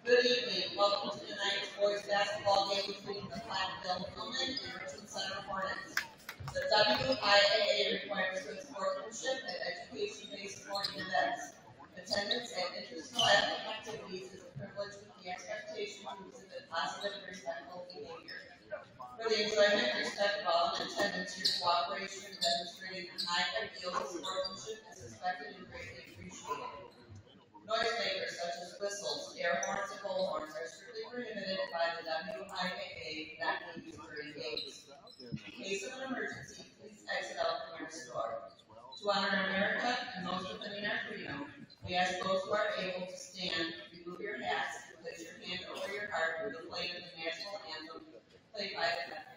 Good evening. Welcome to tonight's boys basketball game between the Platteville Women and Richland Center Hornets. The WIAA requires good sportsmanship and education-based sporting events. Attendance at interpersonal athletic activities is a privilege with the expectation to exhibit positive and respectful behavior. For the enjoyment and respect of all in attendance, your cooperation in demonstrating the high ideals of sportsmanship is respected and greatly appreciated. Noisemakers such as whistles, air horns, and bullhorns are strictly prohibited by the WIAA not being used during games. In case of an emergency, please exit out the nearest door. To honor America and those defending our freedom, we ask those who are able to stand, remove your hats, and place your hand over your heart for the playing of the national anthem played by the band.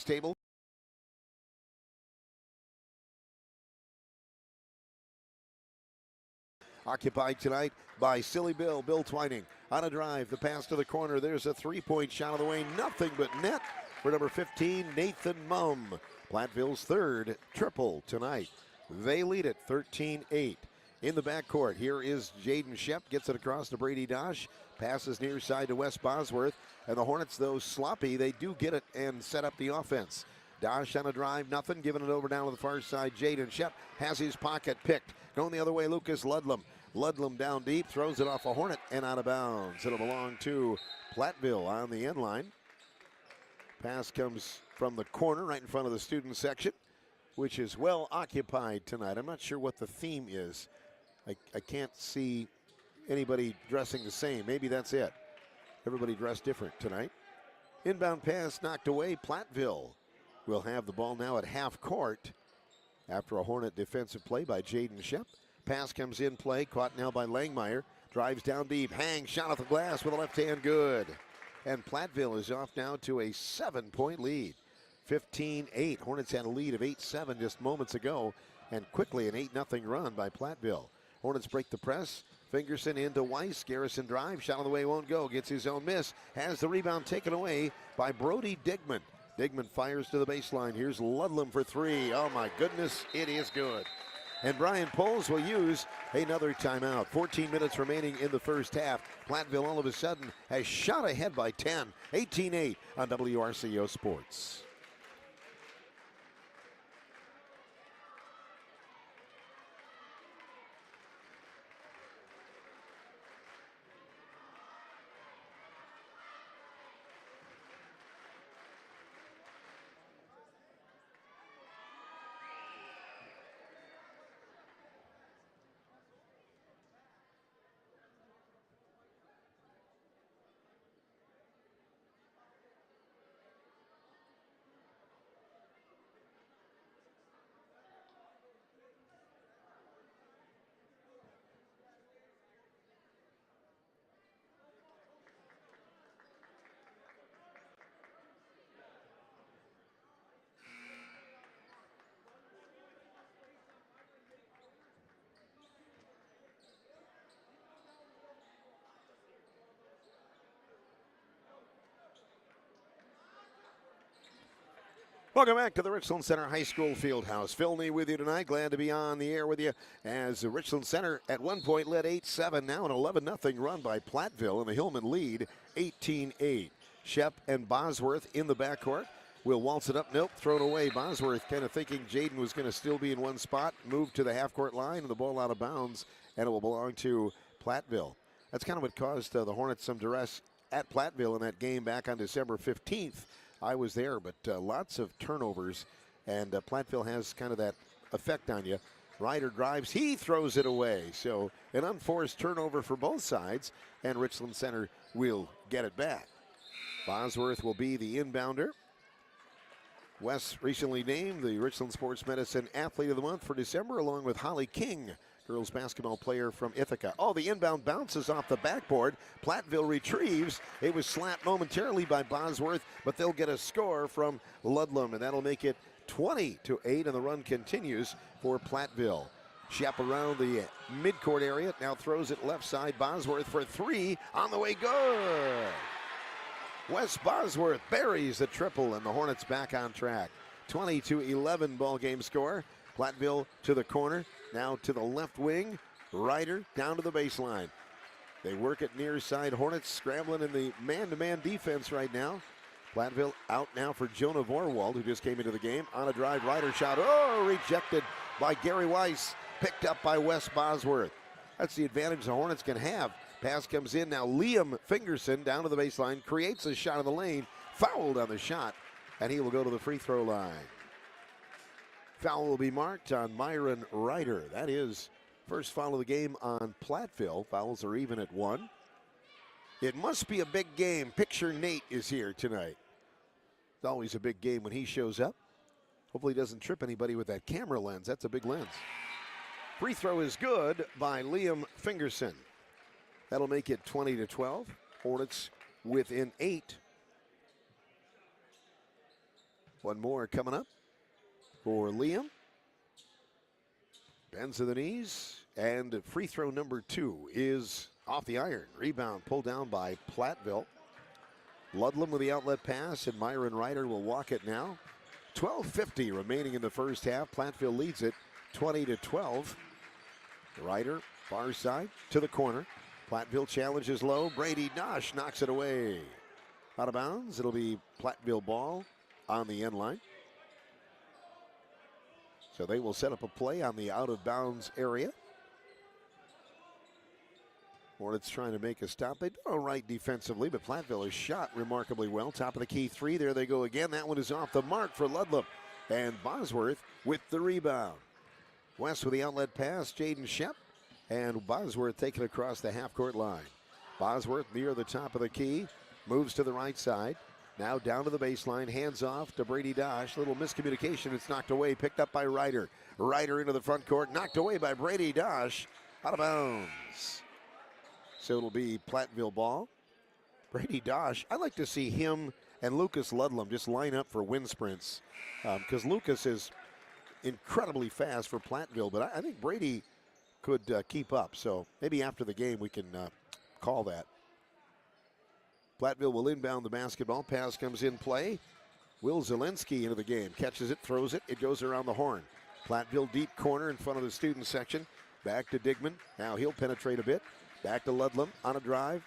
Table. Occupied tonight by Silly Bill Twining. On a drive, the pass to the corner. There's a three-point shot of the way. Nothing but net for number 15, Nathan Mumm. Platteville's third triple tonight. They lead it 13-8. In the backcourt, here is Jaden Shep. Gets it across to Brady Dosh. Passes near side to Wes Bosworth. And the Hornets, though sloppy, they do get it and set up the offense. Dosh on a drive, nothing. Giving it over down to the far side. Jaden Shep has his pocket picked. Going the other way, Lucas Ludlam. Ludlam down deep, throws it off a Hornet and out of bounds. It'll belong to Platteville on the end line. Pass comes from the corner right in front of the student section, which is well occupied tonight. I'm not sure what the theme is. I can't see anybody dressing the same. Maybe that's it. Everybody dressed different tonight. Inbound pass knocked away. Platteville will have the ball now at half court after a Hornet defensive play by Jaden Shep. Pass comes in play, caught now by Langmeyer. Drives down deep, hangs, shot off the glass with a left hand, good. And Platteville is off now to a 7-point lead. 15-8. Hornets had a lead of 8-7 just moments ago, and quickly an 8-0 run by Platteville. Hornets break the press. Fingerson into Weiss. Garrison drive, shot on the way, won't go. Gets his own miss. Has the rebound taken away by Brody Digman. Digman fires to the baseline. Here's Ludlam for three. Oh my goodness, it is good. And Brian Poles will use another timeout. 14 minutes remaining in the first half. Platteville all of a sudden has shot ahead by 10. 18-8 on WRCO Sports. Welcome back to the Richland Center High School Fieldhouse. Phil Nee with you tonight. Glad to be on the air with you as the Richland Center at one point led 8-7. Now an 11-0 run by Platteville, and the Hillman lead 18-8. Shep and Bosworth in the backcourt. Will waltz it up. Nope, thrown away. Bosworth kind of thinking Jaden was going to still be in one spot. Moved to the half-court line, and the ball out of bounds, and it will belong to Platteville. That's kind of what caused the Hornets some duress at Platteville in that game back on December 15th. I was there, but lots of turnovers, and Platteville has kind of that effect on you. Ryder drives, he throws it away. So an unforced turnover for both sides, and Richland Center will get it back. Bosworth will be the inbounder. Wes recently named the Richland Sports Medicine Athlete of the Month for December, along with Holly King, girls basketball player from Ithaca. Oh, the inbound bounces off the backboard. Platteville retrieves. It was slapped momentarily by Bosworth, but they'll get a score from Ludlam, and that'll make it 20-8, and the run continues for Platteville. Shep around the midcourt area. Now throws it left side. Bosworth for three. On the way, good. Wes Bosworth buries the triple, and the Hornets back on track. 20-11 ball game score. Platteville to the corner. Now to the left wing. Ryder down to the baseline. They work it near side. Hornets scrambling in the man-to-man defense right now. Platteville out now for Jonah Vorwald, who just came into the game. On a drive, Ryder shot. Oh, rejected by Gary Weiss. Picked up by Wes Bosworth. That's the advantage the Hornets can have. Pass comes in now. Liam Fingerson down to the baseline. Creates a shot in the lane. Fouled on the shot. And he will go to the free throw line. Foul will be marked on Myron Ryder. That is first foul of the game on Platteville. Fouls are even at 1. It must be a big game. Picture Nate is here tonight. It's always a big game when he shows up. Hopefully he doesn't trip anybody with that camera lens. That's a big lens. Free throw is good by Liam Fingerson. That'll make it 20-12. Hornets within 8. One more coming up for Liam. Bends to the knees, and free throw number 2 is off the iron. Rebound pulled down by Platteville. Ludlam with the outlet pass, and Myron Ryder will walk it now. 12:50 remaining in the first half. Platteville leads it 20-12. Ryder, far side to the corner. Platteville challenges low. Brady Dosh knocks it away. Out of bounds. It'll be Platteville ball on the end line. So they will set up a play on the out of bounds area. Hornets trying to make a stop. They do all right defensively, but Platteville has shot remarkably well. Top of the key three. There they go again. That one is off the mark for Ludlam. And Bosworth with the rebound. West with the outlet pass. Jaden Shep. And Bosworth taken across the half-court line. Bosworth near the top of the key. Moves to the right side. Now down to the baseline. Hands off to Brady Dosh. Little miscommunication. It's knocked away. Picked up by Ryder. Ryder into the front court. Knocked away by Brady Dosh. Out of bounds. So it'll be Platteville ball. Brady Dosh. I'd like to see him and Lucas Ludlam just line up for wind sprints. Because Lucas is incredibly fast for Platteville. But I think Brady could keep up. So maybe after the game we can call that. Platteville will inbound the basketball. Pass comes in play. Will Zielinski into the game. Catches it, throws it. It goes around the horn. Platteville deep corner in front of the student section. Back to Digman. Now he'll penetrate a bit. Back to Ludlam on a drive.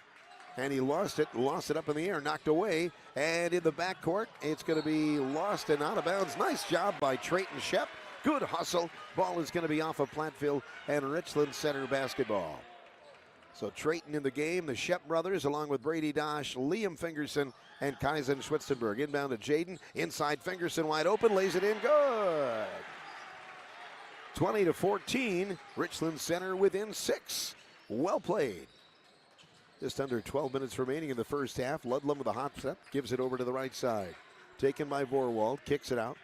And he lost it. Lost it up in the air. Knocked away. And in the backcourt, it's going to be lost and out of bounds. Nice job by Trayton Shep. Good hustle. Ball is going to be off of Platteville and Richland Center basketball. So Trayton in the game, the Shep brothers, along with Brady Dosh, Liam Fingerson, and Kaizen Schwitzenberg. Inbound to Jaden. Inside Fingerson wide open. Lays it in. Good. 20-14. Richland Center within 6. Well played. Just under 12 minutes remaining in the first half. Ludlam with a hot step. Gives it over to the right side. Taken by Vorwald. Kicks it out.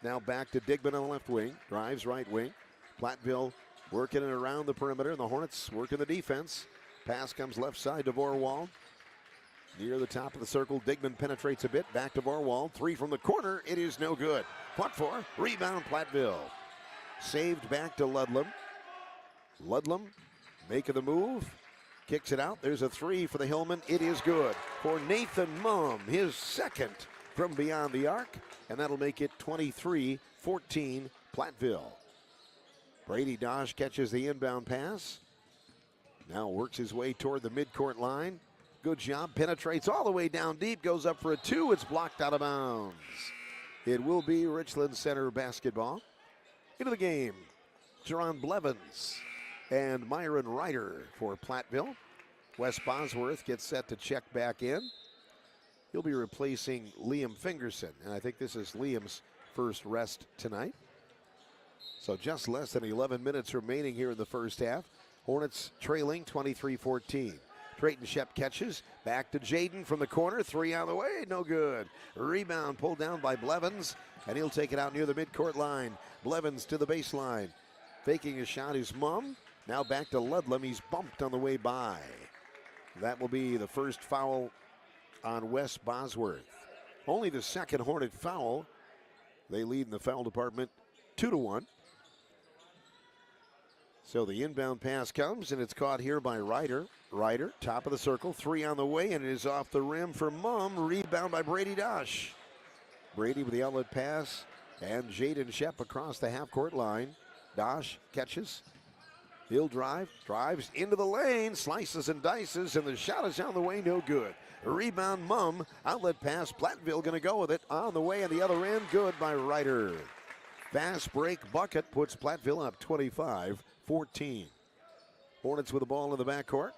Now back to Digman on the left wing. Drives right wing. Platteville working it around the perimeter, and the Hornets working the defense. Pass comes left side to Vorwald. Near the top of the circle, Digman penetrates a bit. Back to Vorwald. Three from the corner. It is no good. Fought for. Rebound Platteville. Saved back to Ludlam. Ludlam making the move. Kicks it out. There's a three for the Hillman. It is good for Nathan Mumm. His second from beyond the arc. And that'll make it 23-14 Platteville. Brady Dosh catches the inbound pass. Now works his way toward the midcourt line. Good job. Penetrates all the way down deep. Goes up for a two. It's blocked out of bounds. It will be Richland Center basketball. Into the game, Jerron Blevins and Myron Ryder for Platteville. Wes Bosworth gets set to check back in. He'll be replacing Liam Fingerson. And I think this is Liam's first rest tonight. So just less than 11 minutes remaining here in the first half. Hornets trailing 23-14. Trayton Shep catches. Back to Jaden from the corner. Three on the way. No good. Rebound pulled down by Blevins. And he'll take it out near the midcourt line. Blevins to the baseline. Faking a shot is Mumm. Now back to Ludlam. He's bumped on the way by. That will be the first foul on Wes Bosworth. Only the second Hornet foul. They lead in the foul department 2-1. So the inbound pass comes, and it's caught here by Ryder. Ryder, top of the circle, 3 on the way, and it is off the rim for Mumm. Rebound by Brady Dosh. Brady with the outlet pass, and Jaden Shep across the half-court line. Dosh catches. He'll drives into the lane, slices and dices, and the shot is on the way, no good. Rebound Mumm, outlet pass, Platteville going to go with it. On the way on the other end, good by Ryder. Fast break bucket puts Platteville up 25-14. Hornets with the ball in the backcourt.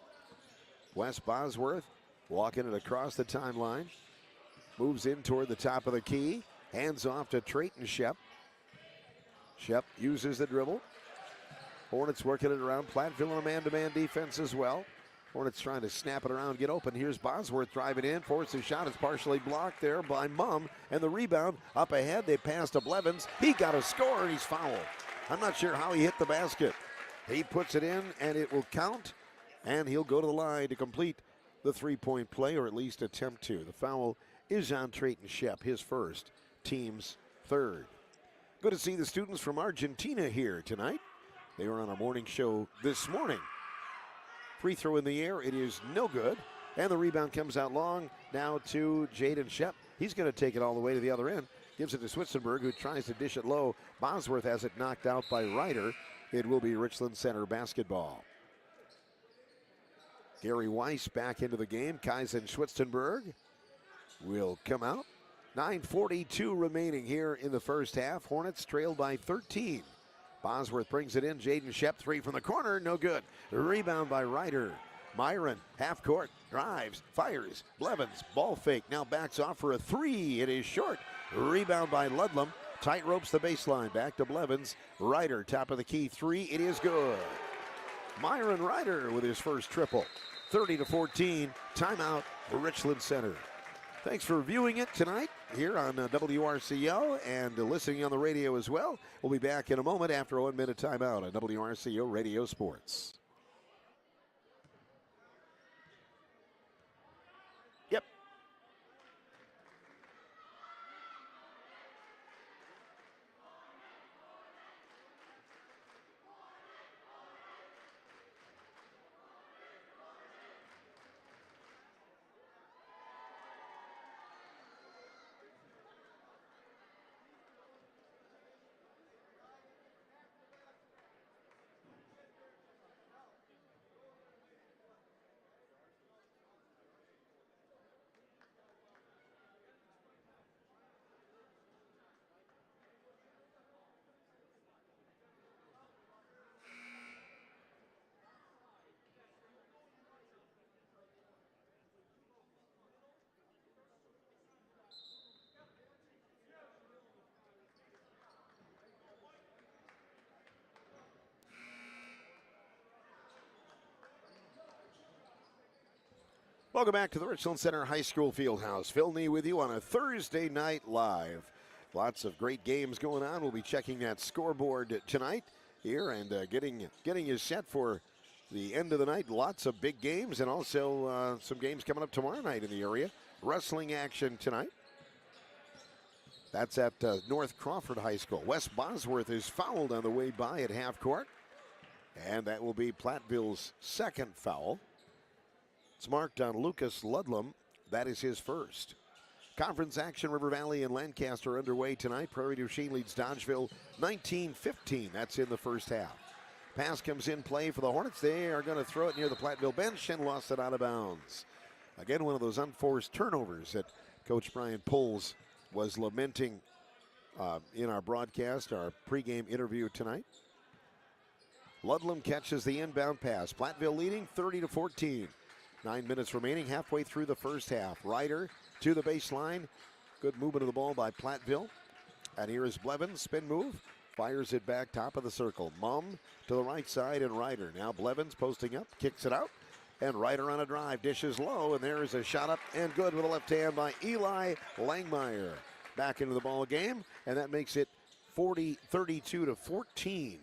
Wes Bosworth walking it across the timeline. Moves in toward the top of the key. Hands off to Trayton Shep. Shep uses the dribble. Hornets working it around. Platteville in a man-to-man defense as well. Hornets trying to snap it around, get open. Here's Bosworth driving in, forces a shot. It's partially blocked there by Mumm. And the rebound up ahead. They pass to Blevins. He got a score, and he's fouled. I'm not sure how he hit the basket. He puts it in, and it will count. And he'll go to the line to complete the three-point play, or at least attempt to. The foul is on Trayton Shep, his first, team's third. Good to see the students from Argentina here tonight. They were on our morning show this morning. Free throw in the air, it is no good. And the rebound comes out long now to Jaden Shep. He's going to take it all the way to the other end. Gives it to Switzenberg, who tries to dish it low. Bosworth has it knocked out by Ryder. It will be Richland Center basketball. Gary Weiss back into the game. Kaizen Schwitzenberg will come out. 9:42 remaining here in the first half. Hornets trailed by 13. Bosworth brings it in. Jaden Shep, 3 from the corner, no good. Rebound by Ryder. Myron, half court, drives, fires. Blevins, ball fake, now backs off for a 3. It is short. Rebound by Ludlam. Tight ropes the baseline. Back to Blevins. Ryder, top of the key, 3. It is good. Myron Ryder with his first triple. 30-14. Timeout for Richland Center. Thanks for viewing it tonight here on WRCO and listening on the radio as well. We'll be back in a moment after a 1-minute timeout on WRCO Radio Sports. Yep. Welcome back to the Richland Center High School Fieldhouse. Phil Nee with you on a Thursday night live. Lots of great games going on. We'll be checking that scoreboard tonight here and getting you set for the end of the night. Lots of big games and also some games coming up tomorrow night in the area. Wrestling action tonight. That's at North Crawford High School. Wes Bosworth is fouled on the way by at half court. And that will be Platteville's second foul. It's marked on Lucas Ludlam. That is his first. Conference action, River Valley and Lancaster underway tonight. Prairie du Chien leads Dodgeville 19-15. That's in the first half. Pass comes in play for the Hornets. They are going to throw it near the Platteville bench and lost it out of bounds. Again, one of those unforced turnovers that Coach Brian Poles was lamenting in our broadcast, our pregame interview tonight. Ludlam catches the inbound pass. Platteville leading 30-14. 9 minutes remaining, halfway through the first half. Ryder to the baseline. Good movement of the ball by Platteville. And here is Blevins, spin move. Fires it back, top of the circle. Mumm to the right side and Ryder. Now Blevins posting up, kicks it out. And Ryder on a drive, dishes low. And there is a shot up and good with a left hand by Eli Langmeyer. Back into the ball game. And that makes it 32-14.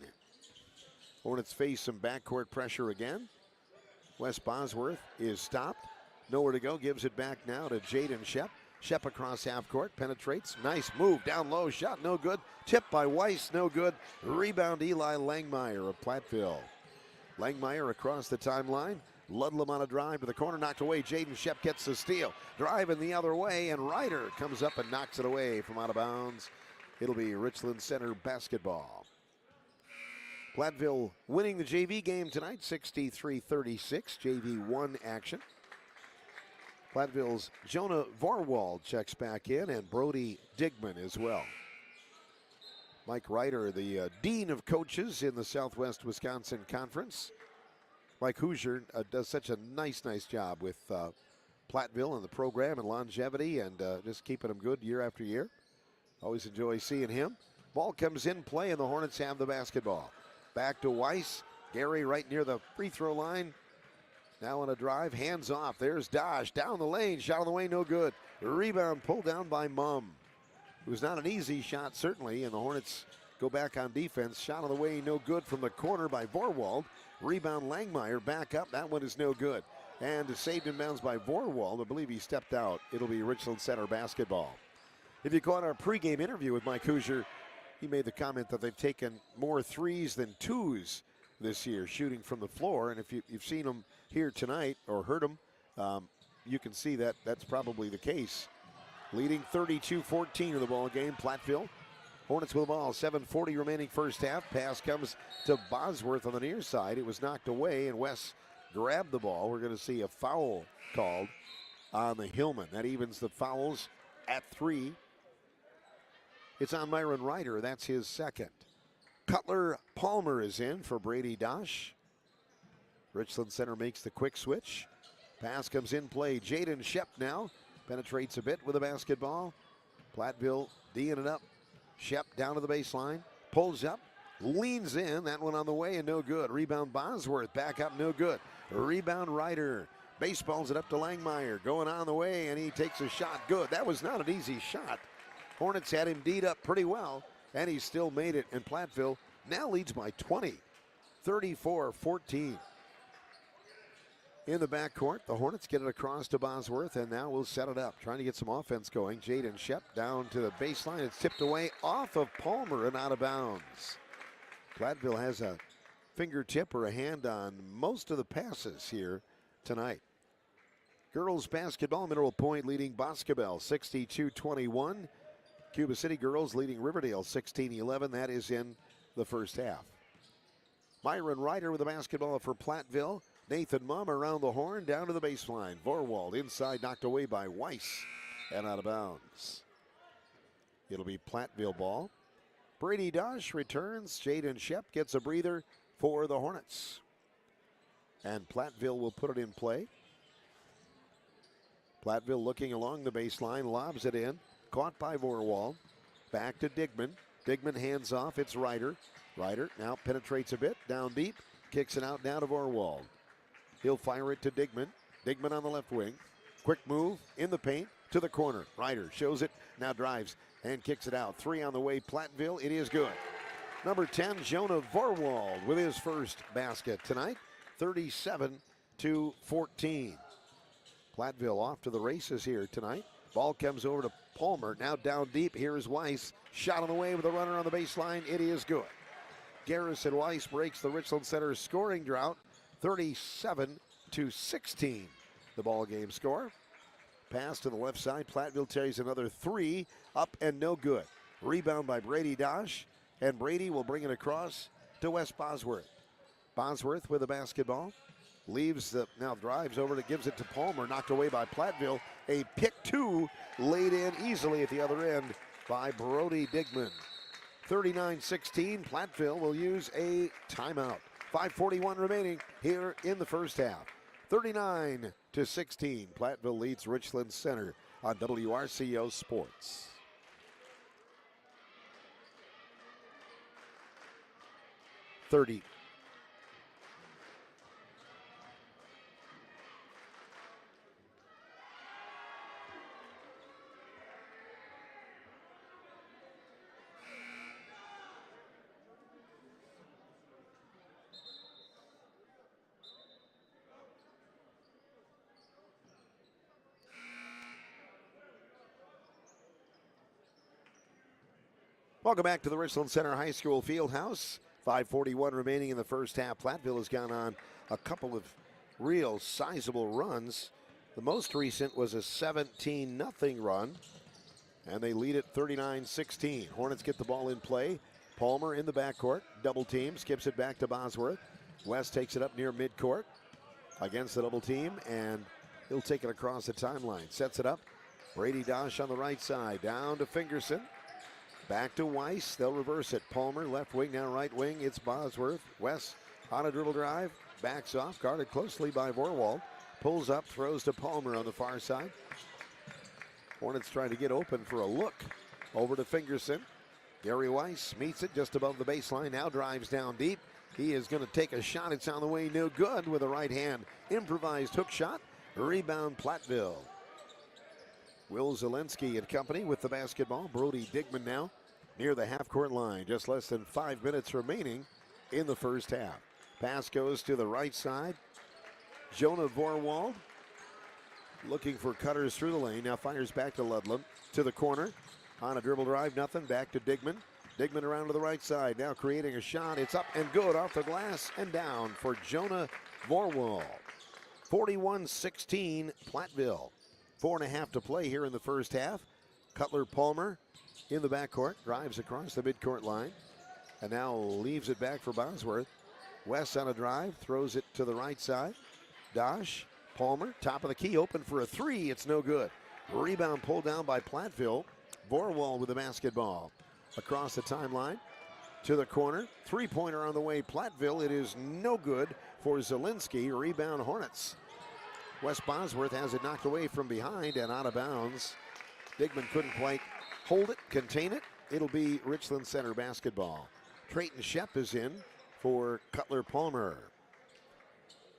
Hornets face some backcourt pressure again. Wes Bosworth is stopped. Nowhere to go. Gives it back now to Jaden Shep. Shep across half court. Penetrates. Nice move. Down low. Shot no good. Tipped by Weiss. No good. Rebound Eli Langmeyer of Platteville. Langmeyer across the timeline. Ludlam on a drive to the corner, knocked away. Jaden Shep gets the steal. Driving the other way, and Ryder comes up and knocks it away from out of bounds. It'll be Richland Center basketball. Platteville winning the JV game tonight, 63-36, JV 1 action. Platteville's Jonah Vorwald checks back in, and Brody Digman as well. Mike Ryder, the Dean of Coaches in the Southwest Wisconsin Conference. Mike Hoosier does such a nice job with Platteville and the program and longevity and just keeping them good year after year. Always enjoy seeing him. Ball comes in play, and the Hornets have the basketball. Back to Weiss. Gary right near the free throw line. Now on a drive, hands off. There's Dosh down the lane, shot on the way, no good. Rebound pulled down by Mumm. It was not an easy shot, certainly, and the Hornets go back on defense. Shot on the way, no good from the corner by Vorwald. Rebound Langmeyer back up. That one is no good. And saved in bounds by Vorwald. I believe he stepped out. It'll be Richland Center basketball. If you caught our pregame interview with Mike Hoosier, he made the comment that they've taken more threes than twos this year, shooting from the floor. And if you've seen them here tonight or heard them, you can see that that's probably the case. Leading 32-14 in the ball game, Platteville. Hornets with the ball, 7:40 remaining first half. Pass comes to Bosworth on the near side. It was knocked away, and Wes grabbed the ball. We're going to see a foul called on the Hillman. That evens the fouls at 3. It's on Myron Ryder. That's his second. Cutler Palmer is in for Brady Dosh. Richland Center makes the quick switch. Pass comes in play. Jaden Shep now penetrates a bit with the basketball. Platteville D'ing it up. Shep down to the baseline. Pulls up. Leans in. That one on the way and no good. Rebound Bosworth. Back up, no good. Rebound Ryder. Baseballs it up to Langmeyer. Going on the way, and he takes a shot. Good. That was not an easy shot. Hornets had him D'd up pretty well, and he still made it. And Platteville now leads by 20. 34-14. In the backcourt, the Hornets get it across to Bosworth, and now we'll set it up. Trying to get some offense going. Jaden Shep down to the baseline. It's tipped away off of Palmer and out of bounds. Platteville has a fingertip or a hand on most of the passes here tonight. Girls basketball, Mineral Point leading Boscobel 62-21. Cuba City girls leading Riverdale 16-11. That is in the first half. Myron Ryder with the basketball for Platteville. Nathan Mumm around the horn, down to the baseline. Vorwald inside, knocked away by Weiss and out of bounds. It'll be Platteville ball. Brady Dosh returns. Jaden Shep gets a breather for the Hornets. And Platteville will put it in play. Platteville looking along the baseline, lobs it in. Caught by Vorwald. Back to Digman. Digman hands off. It's Ryder. Ryder now penetrates a bit, down deep. Kicks it out now to Vorwald. He'll fire it to Digman. Digman on the left wing. Quick move in the paint to the corner. Ryder shows it, now drives and kicks it out. 3 on the way, Platteville. It is good. Number 10, Jonah Vorwald with his first basket tonight. 37-14. Platteville off to the races here tonight. Ball comes over to Palmer. Now down deep. Here is Weiss. Shot on the way with a runner on the baseline. It is good. Garrison Weiss breaks the Richland Center scoring drought. 37-16. The ball game score. Pass to the left side. Platteville carries another 3. Up and no good. Rebound by Brady Dosh. And Brady will bring it across to Wes Bosworth. Bosworth with the basketball. Leaves the, now drives over to, gives it to Palmer. Knocked away by Platteville. A pick 2 laid in easily at the other end by Brody Digman. 39-16. Platteville will use a timeout. 5:41 remaining here in the first half. 39-16. Platteville leads Richland Center on WRCO Sports. Welcome back to the Richland Center High School Fieldhouse. 5:41 remaining in the first half. Platteville has gone on a couple of real sizable runs. The most recent was a 17-0 run, and they lead it 39-16. Hornets get the ball in play. Palmer in the backcourt, double team, skips it back to Bosworth. West takes it up near midcourt against the double team, and he'll take it across the timeline. Sets it up. Brady Dosh on the right side, down to Fingerson. Back to Weiss, they'll reverse it. Palmer, left wing, now right wing, it's Bosworth. West on a dribble drive, backs off, guarded closely by Vorwald. Pulls up, throws to Palmer on the far side. Hornets trying to get open for a look. Over to Fingerson. Gary Weiss meets it just above the baseline, now drives down deep. He is going to take a shot, it's on the way, no good, with a right hand improvised hook shot. Rebound Platteville. Will Zielinski and company with the basketball. Brody Digman now near the half-court line. Just less than 5 minutes remaining in the first half. Pass goes to the right side. Jonah Vorwald looking for cutters through the lane. Now fires back to Ludlam to the corner. On a dribble drive, nothing. Back to Digman. Digman around to the right side. Now creating a shot. It's up and good off the glass and down for Jonah Vorwald. 41-16 Platteville. 4.5 to play here in the first half. Cutler Palmer in the backcourt. Drives across the midcourt line. And now leaves it back for Bosworth. West on a drive. Throws it to the right side. Dosh. Palmer. Top of the key. Open for a three. It's no good. Rebound pulled down by Platteville. Vorwald with the basketball. Across the timeline to the corner. Three-pointer on the way. Platteville. It is no good for Zielinski. Rebound Hornets. West Bosworth has it knocked away from behind and out of bounds. Digman couldn't quite hold it, contain it. It'll be Richland Center basketball. Trayton Shep is in for Cutler Palmer.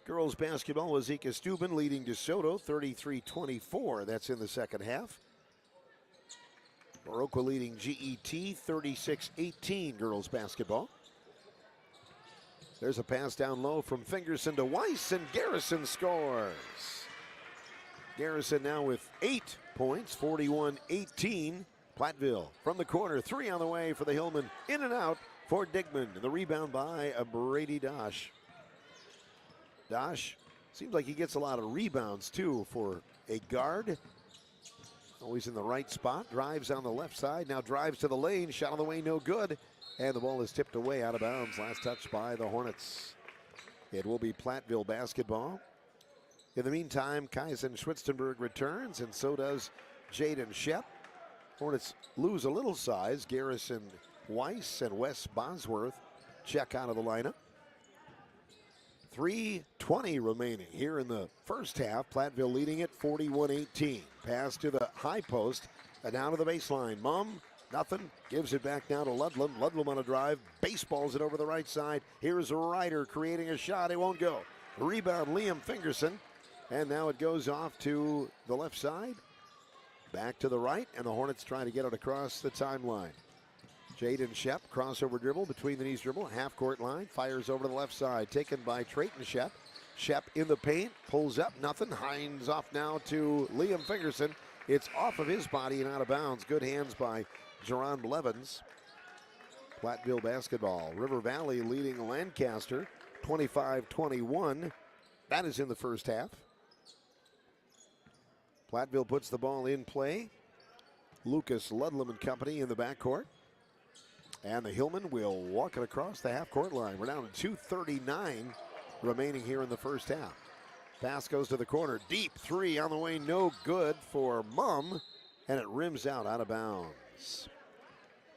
Girls basketball, Wazika Steuben leading DeSoto 33-24. That's in the second half. Baroqua leading GET 36-18 girls basketball. There's a pass down low from Fingerson to Weiss, and Garrison scores. Garrison now with 8 points, 41-18. Platteville from the corner, three on the way for the Hillman. In and out for Digman. The rebound by Brady Dosh. Dosh seems like he gets a lot of rebounds too for a guard. Always in the right spot. Drives on the left side. Now drives to the lane. Shot on the way, no good. And the ball is tipped away out of bounds. Last touch by the Hornets. It will be Platteville basketball. In the meantime, Kaisen Schwitzenberg returns, and so does Jaden Shep. Hornets lose a little size. Garrison Weiss and Wes Bosworth check out of the lineup. 3:20 remaining here in the first half. Platteville leading it 41-18. Pass to the high post and down to the baseline. Mumm, nothing. Gives it back now to Ludlam. Ludlam on a drive. Baseballs it over the right side. Here's Ryder creating a shot. It won't go. Rebound Liam Fingerson. And now it goes off to the left side. Back to the right. And the Hornets trying to get it across the timeline. Jaden Shep, crossover dribble, between the knees dribble, half-court line, fires over to the left side, taken by Trayton Shep. Shep in the paint, pulls up, nothing. Hines off now to Liam Fingerson. It's off of his body and out of bounds. Good hands by Jerron Blevins. Platteville basketball. River Valley leading Lancaster 25-21. That is in the first half. Platteville puts the ball in play. Lucas Ludlam and company in the backcourt. And the Hillman will walk it across the half-court line. We're down to 2:39 remaining here in the first half. Pass goes to the corner. Deep three on the way. No good for Mumm. And it rims out of bounds.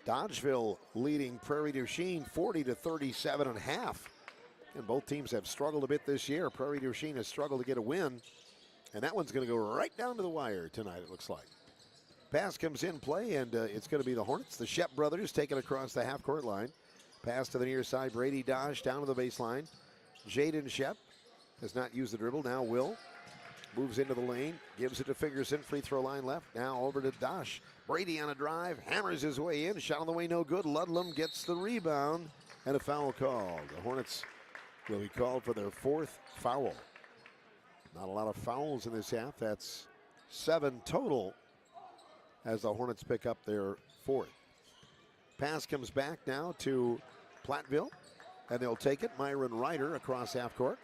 Dodgeville leading Prairie du Chien 40-37.5. And both teams have struggled a bit this year. Prairie du Chien has struggled to get a win. And that one's going to go right down to the wire tonight, it looks like. Pass comes in play, and it's going to be the Hornets. The Shep brothers take it across the half-court line. Pass to the near side. Brady Dosh down to the baseline. Jaden Shep has not used the dribble. Now Will moves into the lane. Gives it to Fingerson. Free throw line left. Now over to Dosh. Brady on a drive. Hammers his way in. Shot on the way, no good. Ludlam gets the rebound. And a foul called. The Hornets will be called for their fourth foul. Not a lot of fouls in this half. That's 7 total as the Hornets pick up their fourth. Pass comes back now to Platteville. and they'll take it. Myron Ryder across half court.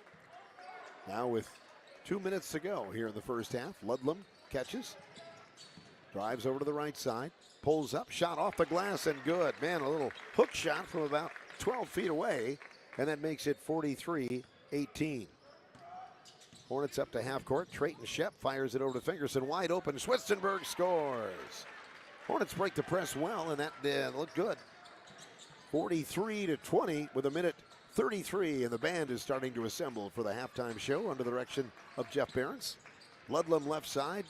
Now with 2 minutes to go here in the first half. Ludlam catches. Drives over to the right side. Pulls up. Shot off the glass and good. Man, a little hook shot from about 12 feet away. And that makes it 43-18. Hornets up to half court. Trayton Shep fires it over to Fingerson. Wide open. Schwitzenberg scores. Hornets break the press well, and that looked good. 43-20 with a minute 33, and the band is starting to assemble for the halftime show under the direction of Jeff Behrens. Ludlam left side.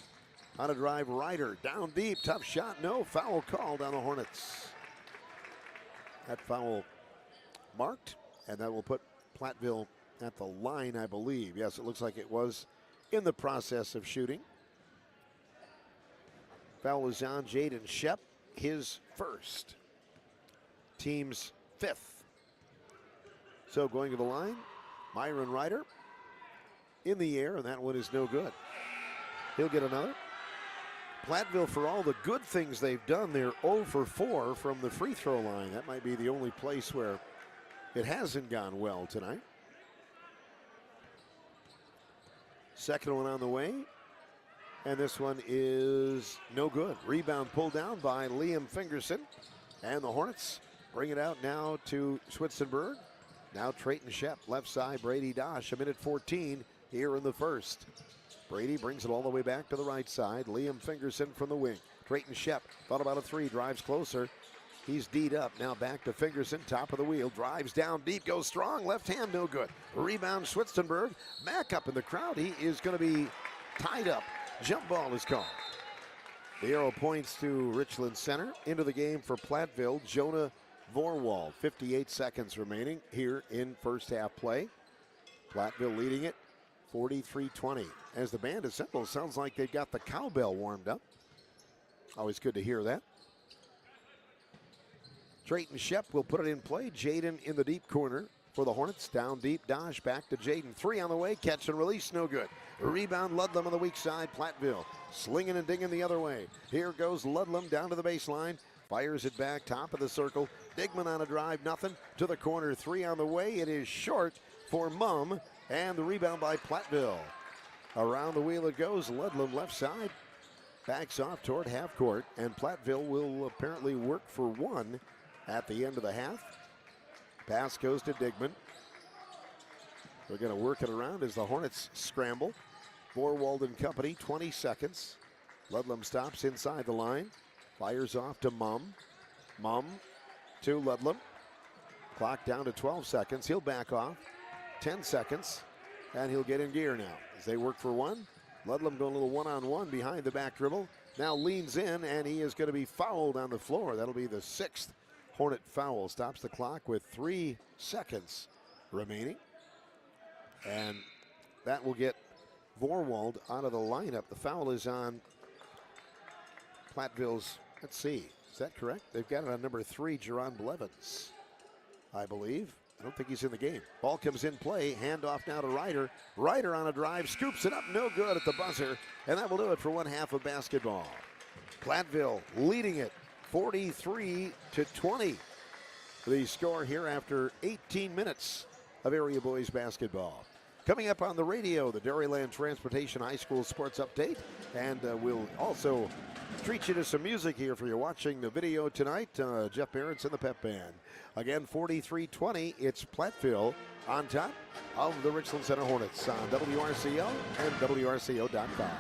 On a drive, Ryder down deep. Tough shot. No foul called on the Hornets. That foul marked, and that will put Platteville at the line, I believe. Yes, it looks like it was in the process of shooting. Foul is on Jaden Shep, his first. Team's fifth. So going to the line, Myron Ryder in the air, and that one is no good. He'll get another. Platteville, for all the good things they've done, they're 0 for 4 from the free throw line. That might be the only place where it hasn't gone well tonight. Second one on the way. And this one is no good. Rebound pulled down by Liam Fingerson. And the Hornets bring it out now to Schwitzenberg. Now Trayton Shep, left side, Brady Dosh, a minute 14 here in the first. Brady brings it all the way back to the right side. Liam Fingerson from the wing. Trayton Shep thought about a three, drives closer. He's D'd up. Now back to Fingerson, top of the wheel. Drives down deep, goes strong. Left hand, no good. Rebound, Schwitzenberg. Back up in the crowd. He is going to be tied up. Jump ball is called. The arrow points to Richland Center. Into the game for Platteville, Jonah Vorwald. 58 seconds remaining here in first half play. Platteville leading it 43-20. As the band assembles, sounds like they've got the cowbell warmed up. Always good to hear that. Trayton Shep will put it in play. Jaden in the deep corner for the Hornets. Down deep, Dosh back to Jaden. Three on the way, catch and release, no good. Rebound, Ludlam on the weak side, Platteville. Slinging and dinging the other way. Here goes Ludlam down to the baseline. Fires it back, top of the circle. Digman on a drive, nothing. To the corner, three on the way. It is short for Mumm, and the rebound by Platteville. Around the wheel it goes, Ludlam left side. Backs off toward half court, and Platteville will apparently work for one at the end of the half. Pass goes to Digman. They're going to work it around as the Hornets scramble. Vorwald and company, 20 seconds. Ludlam stops inside the line. Fires off to Mumm. Mumm to Ludlam. Clock down to 12 seconds. He'll back off. 10 seconds. And he'll get in gear now as they work for one. Ludlam going a little one-on-one behind the back dribble. Now leans in, and he is going to be fouled on the floor. That'll be the sixth Hornet foul. Stops the clock with 3 seconds remaining. And that will get Vorwald out of the lineup. The foul is on Platteville's, let's see, is that correct? They've got it on number 3, Jerron Blevins, I believe. I don't think he's in the game. Ball comes in play, handoff now to Ryder. Ryder on a drive, scoops it up, no good at the buzzer. And that will do it for one half of basketball. Platteville leading it 43-20. The score here after 18 minutes of area boys basketball. Coming up on the radio, the Dairyland Transportation High School Sports Update. And we'll also treat you to some music here for you watching the video tonight. Jeff Behrens and the Pep Band. Again, 43-20, it's Platteville on top of the Richland Center Hornets on WRCO and WRCO.com.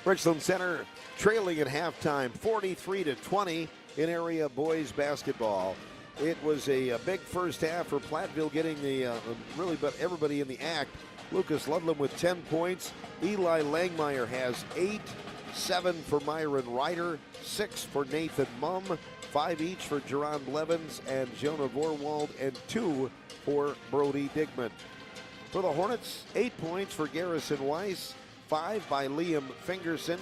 Richland Center trailing at halftime, 43-20 in area boys basketball. It was a big first half for Platteville, getting the really but everybody in the act. Lucas Ludlam with 10 points. Eli Langmeyer has 8, 7 for Myron Ryder, 6 for Nathan Mumm, 5 each for Jerron Blevins and Jonah Vorwald, and 2 for Brody Digman. For the Hornets, 8 points for Garrison Weiss, 5 by Liam Fingerson,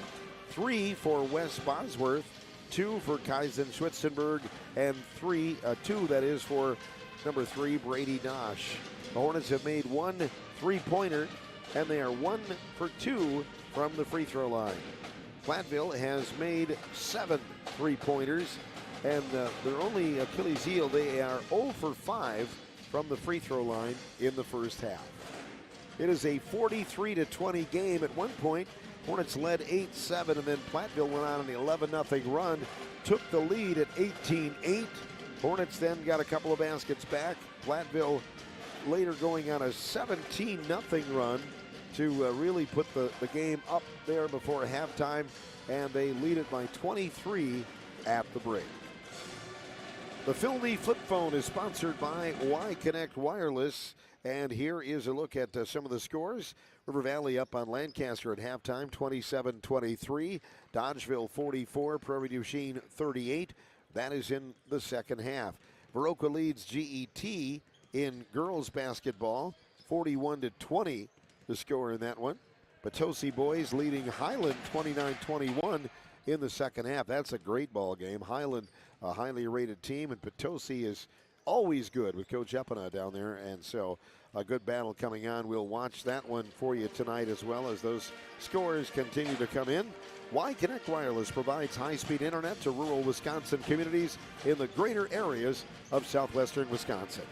3 for Wes Bosworth, 2 for Kaizen Schwitzenberg, and 2 that is for number 3 Brady Dosh. The Hornets have made 1 3-pointer, and they are 1 for 2 from the free throw line. Platteville has made 7 3-pointers, and their only Achilles heel, they are 0 for 5 from the free throw line in the first half. It is a 43-20 game. At one point, Hornets led 8-7, and then Platteville went on an 11-0 run, took the lead at 18-8. Hornets then got a couple of baskets back. Platteville later going on a 17-0 run to really put the game up there before halftime, and they lead it by 23 at the break. The Phil Knee Flip Phone is sponsored by Y-Connect Wireless, and here is a look at some of the scores. River Valley up on Lancaster at halftime, 27-23. Dodgeville 44, Prairie du Chien 38. That is in the second half. Viroqua leads GET in girls basketball, 41-20, the score in that one. Potosi boys leading Highland 29-21 in the second half. That's a great ball game. Highland, a highly rated team, and Potosi is always good with Coach Epina down there, and so a good battle coming on. We'll watch that one for you tonight as well as those scores continue to come in. Y-Connect Wireless provides high-speed internet to rural Wisconsin communities in the greater areas of southwestern Wisconsin.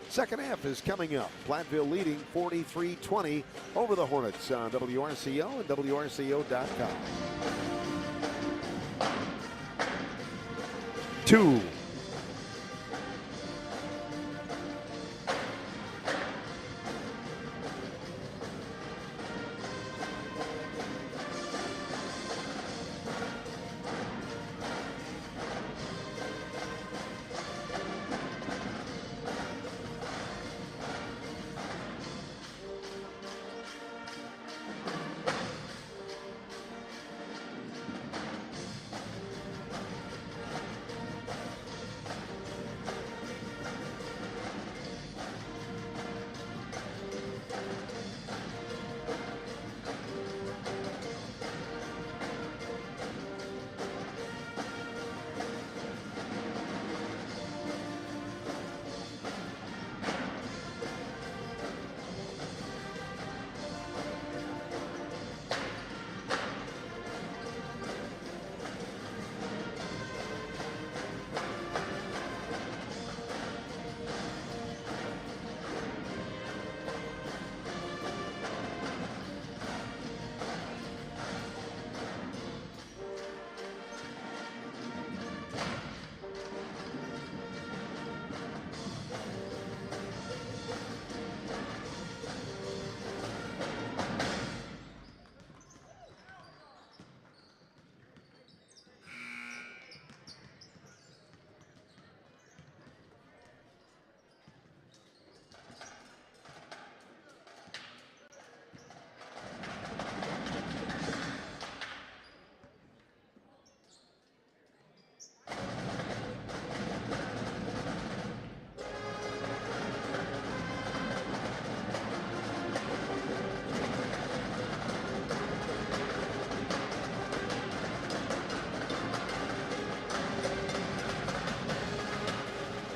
Second half is coming up. Platteville leading 43-20 over the Hornets on WRCO and WRCO.com. 2.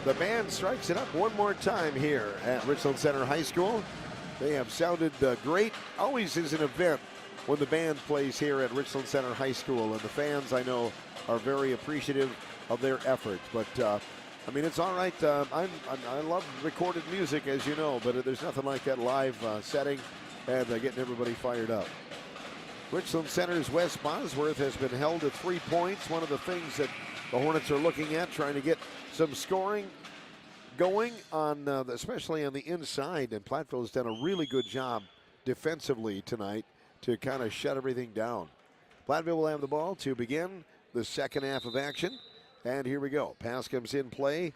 The band strikes it up one more time here at Richland Center High School. They have sounded great. Always is an event when the band plays here at Richland Center High School, and the fans, I know, are very appreciative of their efforts. But I mean, it's all right. I love recorded music, as you know, but there's nothing like that live setting and getting everybody fired up. Richland Center's Wes Bosworth has been held at 3 points. One of the things that the Hornets are looking at, trying to get some scoring going on, especially on the inside. And Platteville has done a really good job defensively tonight to kind of shut everything down. Platteville will have the ball to begin the second half of action. And here we go. Pass comes in play.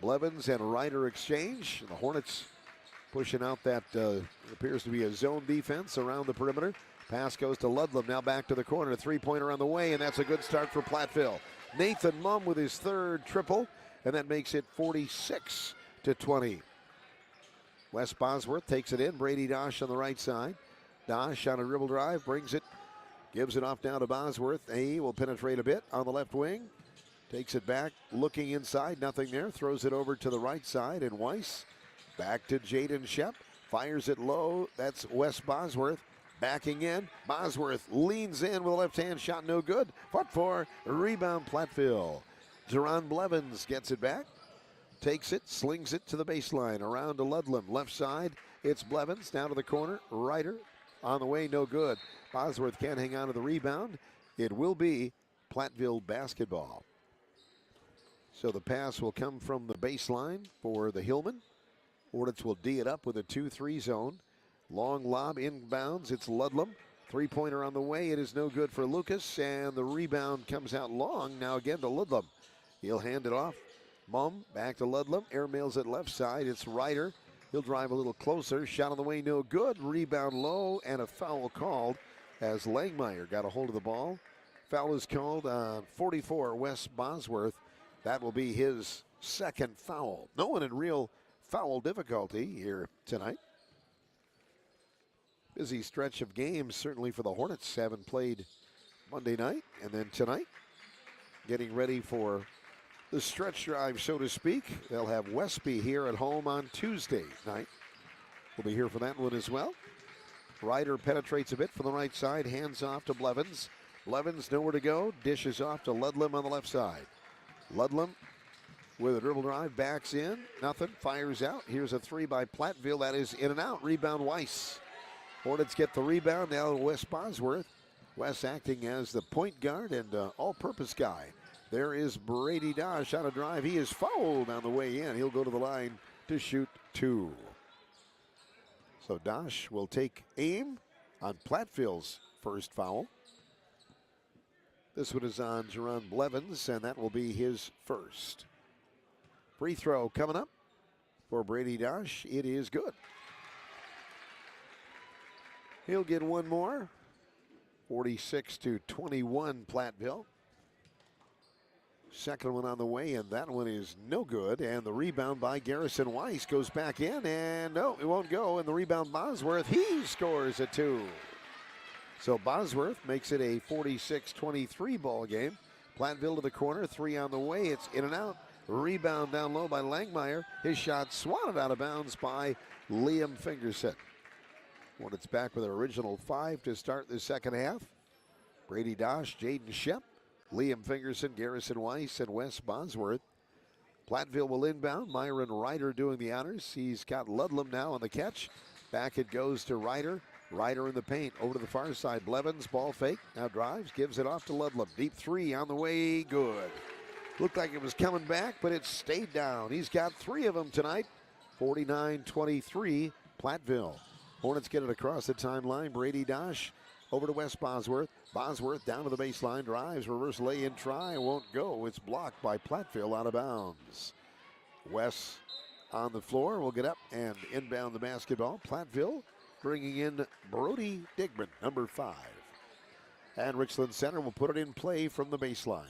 Blevins and Ryder exchange. The Hornets pushing out that appears to be a zone defense around the perimeter. Pass goes to Ludlam. Now back to the corner. 3-pointer on the way, and that's a good start for Platteville. Nathan Mumm with his third triple, and that makes it 46-20. Wes Bosworth takes it in. Brady Dosh on the right side. Dosh on a dribble drive, brings it, gives it off down to Bosworth. He will penetrate a bit on the left wing. Takes it back, looking inside, nothing there. Throws it over to the right side, and Weiss back to Jaden Shep. Fires it low. That's Wes Bosworth. Backing in. Bosworth leans in with a left-hand shot, no good. Foot for rebound, Platteville. Jerron Blevins gets it back. Takes it, slings it to the baseline. Around to Ludlam. Left side, it's Blevins. Down to the corner. Ryder on the way, no good. Bosworth can't hang on to the rebound. It will be Platteville basketball. So the pass will come from the baseline for the Hillman. Hornets will D it up with a 2-3 zone. Long lob inbounds. It's Ludlam. 3-pointer on the way. It is no good for Lucas, and the rebound comes out long. Now again to Ludlam. He'll hand it off. Mumm back to Ludlam. Airmails it left side. It's Ryder. He'll drive a little closer. Shot on the way, no good. Rebound low, and a foul called as Langmeyer got a hold of the ball. Foul is called on 44, Wes Bosworth. That will be his second foul. No one in real foul difficulty here tonight. Busy stretch of games, certainly for the Hornets. Haven't played Monday night, and then tonight, getting ready for the stretch drive, so to speak. They'll have Westby here at home on Tuesday night. We'll be here for that one as well. Ryder penetrates a bit from the right side, hands off to Blevins. Blevins nowhere to go, dishes off to Ludlam on the left side. Ludlam with a dribble drive, backs in, nothing, fires out. Here's a three by Platteville, that is in and out. Rebound Weiss. Hornets get the rebound, now Wes Bosworth. Wes acting as the point guard and all-purpose guy. There is Brady Dosh on a drive. He is fouled on the way in. He'll go to the line to shoot two. So Dosh will take aim on Platteville's first foul. This one is on Jerron Blevins, and that will be his first. Free throw coming up for Brady Dosh. It is good. He'll get one more. 46-21 Platteville. Second one on the way, and that one is no good. And the rebound by Garrison Weiss goes back in, and no, it won't go. And the rebound Bosworth, he scores a two. So Bosworth makes it a 46-23 ball game. Platteville to the corner, three on the way. It's in and out. Rebound down low by Langmeyer. His shot swatted out of bounds by Liam Fingerson. Hornets back with their original five to start the second half. Brady Dosh, Jaden Shep, Liam Fingerson, Garrison Weiss, and Wes Bosworth. Platteville will inbound. Myron Ryder doing the honors. He's got Ludlam now on the catch. Back it goes to Ryder. Ryder in the paint. Over to the far side. Blevins, ball fake. Now drives, gives it off to Ludlam. Deep three on the way. Good. Looked like it was coming back, but it stayed down. He's got three of them tonight. 49-23, Platteville. Hornets get it across the timeline. Brady Dosh over to Wes Bosworth. Bosworth down to the baseline. Drives, reverse lay-in try. Won't go. It's blocked by Platteville out of bounds. Wes on the floor will get up and inbound the basketball. Platteville bringing in Brody Digman, number 5. And Richland Center will put it in play from the baseline.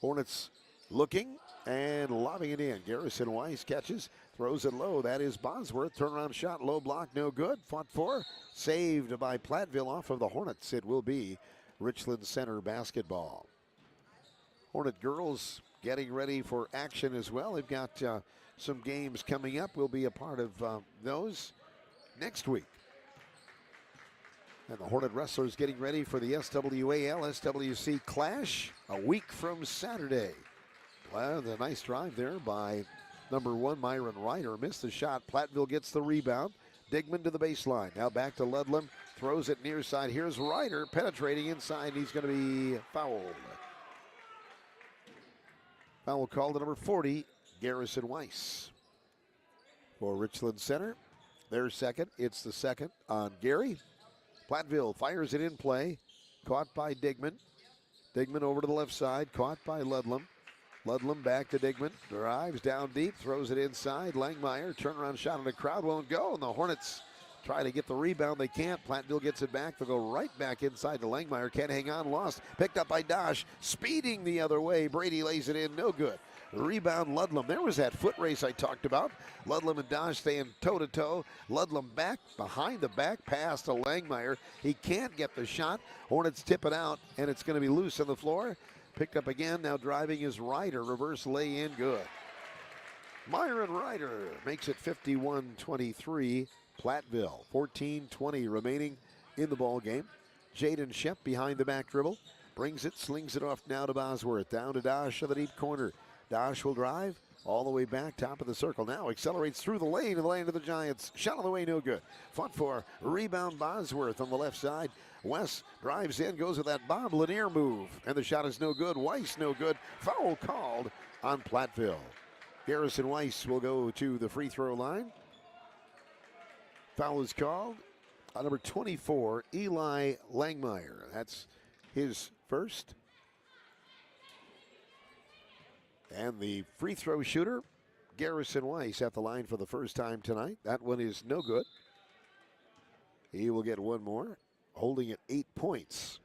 Hornets looking and lobbing it in. Garrison Weiss catches, throws it low. That is Bosworth. Turnaround shot, low block, no good. Fought for, saved by Platteville off of the Hornets. It will be Richland Center basketball. Hornet girls getting ready for action as well. They've got some games coming up. We'll be a part of those next week. And the Hornet wrestlers getting ready for the SWAL SWC Clash a week from Saturday. Well, the nice drive there by number 1, Myron Ryder. Missed the shot. Platteville gets the rebound. Digman to the baseline. Now back to Ludlam. Throws it near side. Here's Ryder penetrating inside. He's going to be fouled. Foul called to number 40, Garrison Weiss. For Richland Center, their second. It's the second on Gary. Platteville fires it in play. Caught by Digman. Digman over to the left side. Caught by Ludlam. Ludlam back to Digman. Drives down deep. Throws it inside. Langmeyer. Turnaround shot and the crowd won't go. And the Hornets try to get the rebound. They can't. Platteville gets it back. They'll go right back inside to Langmeyer. Can't hang on. Lost. Picked up by Dosh. Speeding the other way. Brady lays it in. No good. Rebound Ludlam. There was that foot race I talked about. Ludlam and Dosh staying toe-to-toe. Ludlam back behind the back pass to Langmeyer. He can't get the shot. Hornets tip it out, and it's going to be loose on the floor. Picked up again. Now driving is Ryder. Reverse lay in. Good. Myron Ryder makes it 51-23. Platteville. 14-20 remaining in the ball game. Jaden Shep behind the back dribble. Brings it, slings it off now to Bosworth. Down to Dosh in the deep corner. Dosh will drive all the way back, top of the circle. Now accelerates through the lane of the Giants. Shot on the way, no good. Fought for. Rebound Bosworth on the left side. West drives in, goes with that Bob Lanier move. And the shot is no good. Weiss no good. Foul called on Platteville. Garrison Weiss will go to the free throw line. Foul is called on number 24, Eli Langmeyer. That's his first. And the free throw shooter, Garrison Weiss, at the line for the first time tonight. That one is no good. He will get one more, holding at 8 points.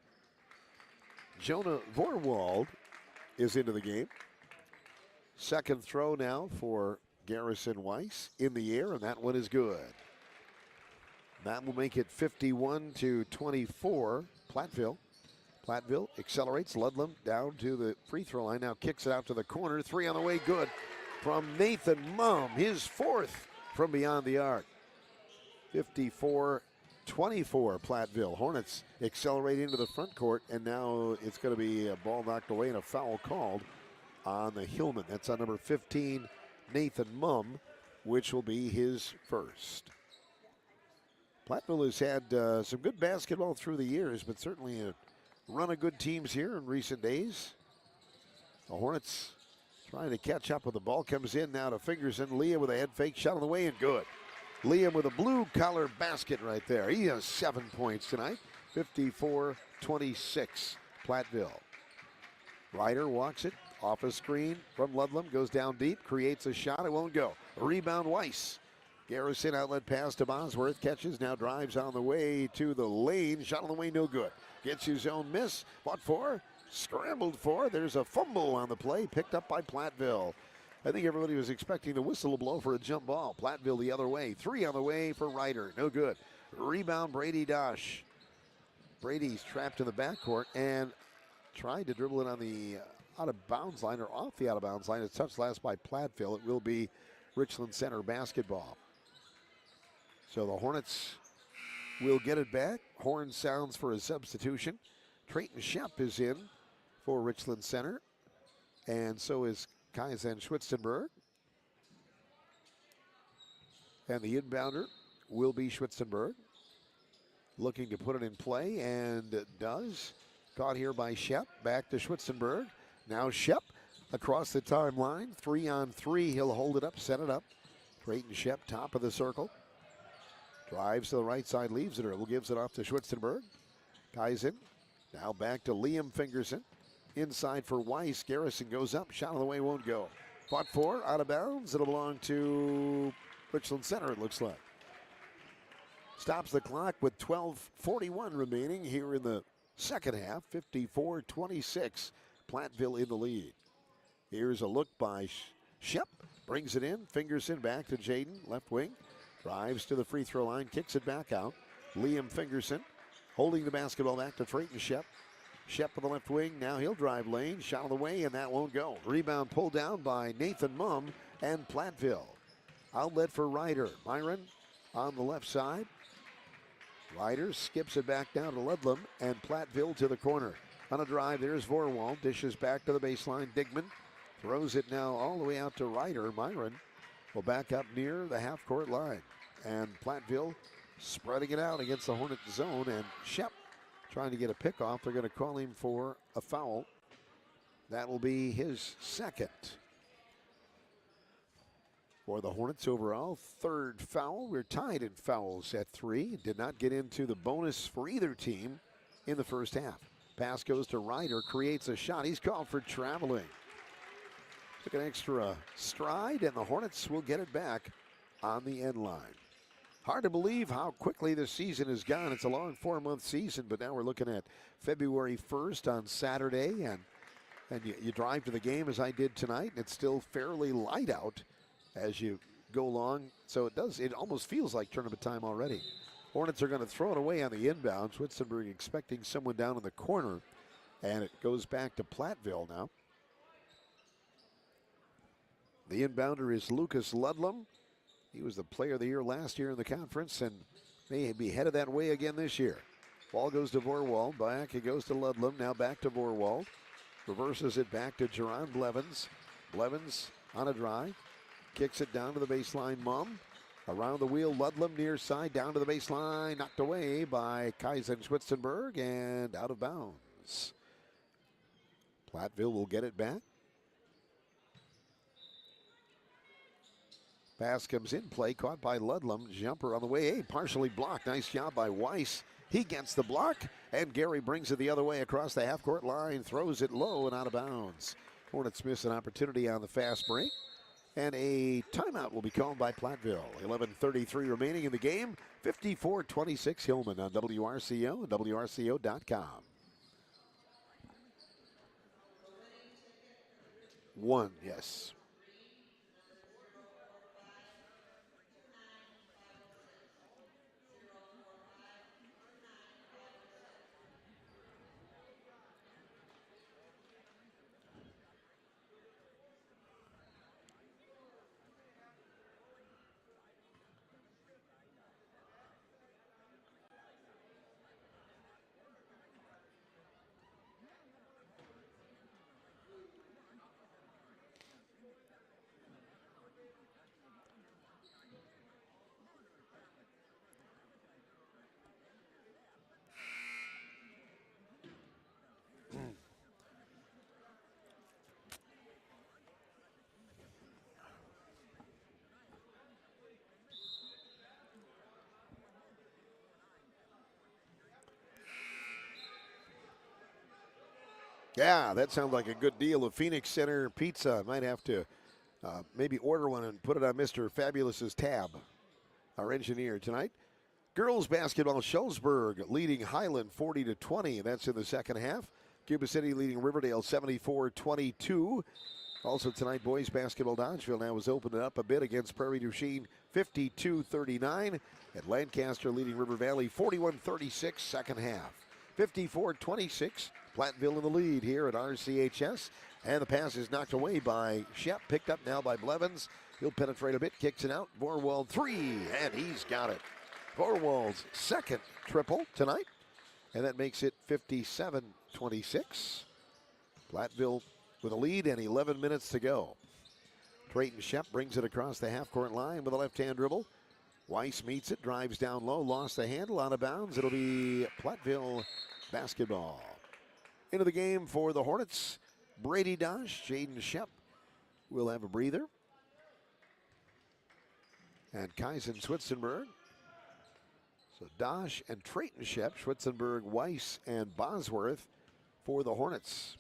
Jonah Vorwald is into the game. Second throw now for Garrison Weiss in the air, and that one is good. That will make it 51-24, Platteville. Platteville accelerates. Ludlam down to the free throw line. Now kicks it out to the corner. Three on the way. Good from Nathan Mumm. His fourth from beyond the arc. 54-24 Platteville. Hornets accelerate into the front court. And now it's going to be a ball knocked away and a foul called on the Hillman. That's on number 15, Nathan Mumm, which will be his first. Platteville has had some good basketball through the years, but certainly a run of good teams here in recent days. The Hornets trying to catch up with the ball. Comes in now to Fingerson. Leah with a head fake shot on the way and good. Liam with a blue collar basket right there. He has 7 points tonight. 54-26 Platteville. Ryder walks it off a screen from Ludlam. Goes down deep. Creates a shot. It won't go. Rebound Weiss. Garrison outlet pass to Bosworth. Catches, now drives on the way to the lane. Shot on the way, no good. Gets his own miss. Fought for, scrambled for. There's a fumble on the play, picked up by Platteville. I think everybody was expecting the whistle to blow for a jump ball. Platteville the other way. Three on the way for Ryder. No good. Rebound, Brady Dosh. Brady's trapped in the backcourt and tried to dribble it on the out-of-bounds line, or off the out-of-bounds line. It's touched last by Platteville. It will be Richland Center basketball. So the Hornets will get it back. Horn sounds for a substitution. Trayton Shep is in for Richland Center. And so is Kaizen Schwitzenberg. And the inbounder will be Schwitzenberg. Looking to put it in play, and it does. Caught here by Shep. Back to Schwitzenberg. Now Shep across the timeline. 3-on-3. He'll hold it up, set it up. Trayton Shep, top of the circle. Drives to the right side, leaves it early, gives it off to Schwitzenberg. Kaizen. Now back to Liam Fingerson. Inside for Weiss. Garrison goes up. Shot on the way, won't go. Fought for, out of bounds. It'll belong to Richland Center, it looks like. Stops the clock with 12:41 remaining here in the second half. 54-26. Platteville in the lead. Here's a look by Shep. Brings it in. Fingerson back to Jaden, left wing. Drives to the free throw line, kicks it back out. Liam Fingerson holding the basketball back to Trayton Shep. Shep on the left wing, now he'll drive lane. Shot on the way, and that won't go. Rebound pulled down by Nathan Mumm and Platteville. Outlet for Ryder. Myron on the left side. Ryder skips it back down to Ludlam, and Platteville to the corner. On a drive, there's Vorwald. Dishes back to the baseline. Digman throws it now all the way out to Ryder. Myron will back up near the half-court line. And Platteville spreading it out against the Hornet zone. And Shep trying to get a pick off. They're going to call him for a foul. That will be his second. For the Hornets overall, third foul. We're tied in fouls at 3. Did not get into the bonus for either team in the first half. Pass goes to Ryder, creates a shot. He's called for traveling. Took an extra stride, and the Hornets will get it back on the end line. Hard to believe how quickly the season has gone. It's a long 4-month season, but now we're looking at February 1st on Saturday, and you drive to the game as I did tonight, and it's still fairly light out as you go along. So it almost feels like tournament time already. Hornets are going to throw it away on the inbound. Schwitzenberg expecting someone down in the corner, and it goes back to Platteville now. The inbounder is Lucas Ludlam. He was the player of the year last year in the conference and may be headed that way again this year. Ball goes to Vorwald. Back it goes to Ludlam. Now back to Vorwald. Reverses it back to Jerron Blevins. Blevins on a drive. Kicks it down to the baseline. Mumm. Around the wheel, Ludlam near side, down to the baseline, knocked away by Kaizen Schwitzenberg and out of bounds. Platteville will get it back. Pass comes in play, caught by Ludlam. Jumper on the way, partially blocked. Nice job by Weiss. He gets the block, and Gary brings it the other way across the half-court line, throws it low and out of bounds. Hornets miss an opportunity on the fast break. And a timeout will be called by Platteville. 11:33 remaining in the game. 54-26 Hillman on WRCO and WRCO.com. 1, yes. Yeah, that sounds like a good deal of Phoenix Center pizza. Might have to maybe order one and put it on Mr. Fabulous's tab, our engineer tonight. Girls basketball, Schulzberg leading Highland 40-20. That's in the second half. Cuba City leading Riverdale 74-22. Also tonight, boys basketball, Dodgeville now has opened it up a bit against Prairie du Chien 52-39. And Lancaster leading River Valley 41-36 second half. 54-26. Platteville in the lead here at RCHS. And the pass is knocked away by Shep. Picked up now by Blevins. He'll penetrate a bit, kicks it out. Vorwald 3, and he's got it. Vorwald's second triple tonight. And that makes it 57-26. Platteville with a lead and 11 minutes to go. Trayton Shep brings it across the half-court line with a left-hand dribble. Weiss meets it, drives down low, lost the handle, out of bounds. It'll be Platteville basketball. Into the game for the Hornets, Brady Dosh, Jaden Shep will have a breather. And Kaizen Schwitzenberg. So Dosh and Trayton Shep, Schwitzenberg, Weiss, and Bosworth for the Hornets.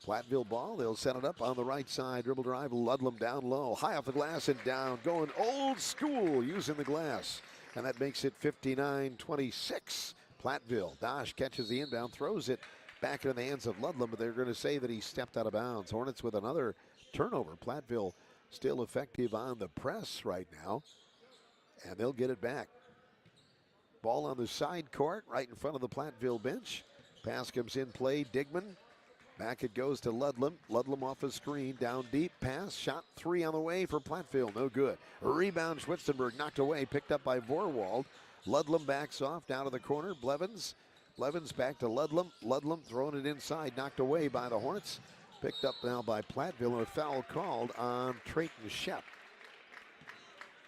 Platteville ball, they'll set it up on the right side. Dribble drive, Ludlam down low, high off the glass and down. Going old school using the glass. And that makes it 59-26. Platteville. Dosh catches the inbound, throws it back into the hands of Ludlam, but they're going to say that he stepped out of bounds. Hornets with another turnover. Platteville still effective on the press right now, and they'll get it back. Ball on the side court, right in front of the Platteville bench. Pass comes in play, Digman. Back it goes to Ludlam. Ludlam off a screen, down deep, pass, shot 3 on the way for Platteville, no good. Rebound, Schwitzenberg knocked away, picked up by Vorwald. Ludlam backs off, down to the corner, Blevins. Blevins back to Ludlam. Ludlam throwing it inside, knocked away by the Hornets. Picked up now by Platteville, and a foul called on Trayton Shep.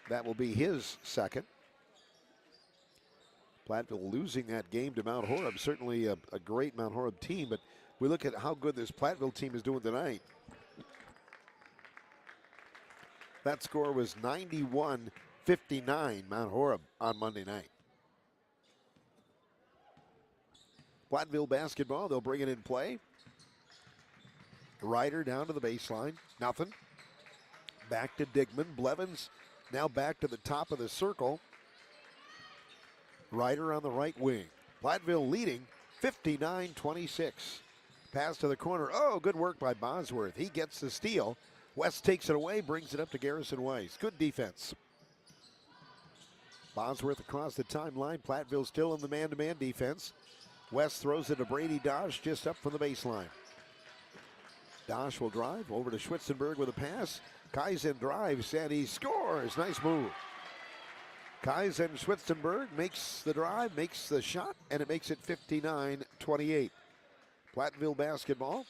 That will be his second. Platteville losing that game to Mount Horeb. Certainly a great Mount Horeb team, but we look at how good this Platteville team is doing tonight. That score was 91-59 Mount Horeb on Monday night. Platteville basketball, they'll bring it in play. Ryder down to the baseline, nothing. Back to Digman. Blevins now back to the top of the circle. Ryder on the right wing. Platteville leading 59-26. Pass to the corner. Oh, good work by Bosworth. He gets the steal. West takes it away, brings it up to Garrison Weiss. Good defense. Bosworth across the timeline. Platteville still in the man-to-man defense. West throws it to Brady Dosh just up from the baseline. Dosh will drive over to Schwitzenberg with a pass. Kaizen drives and he scores. Nice move. Kaizen Schwitzenberg makes the drive, makes the shot, and it makes it 59-28. Platteville basketball.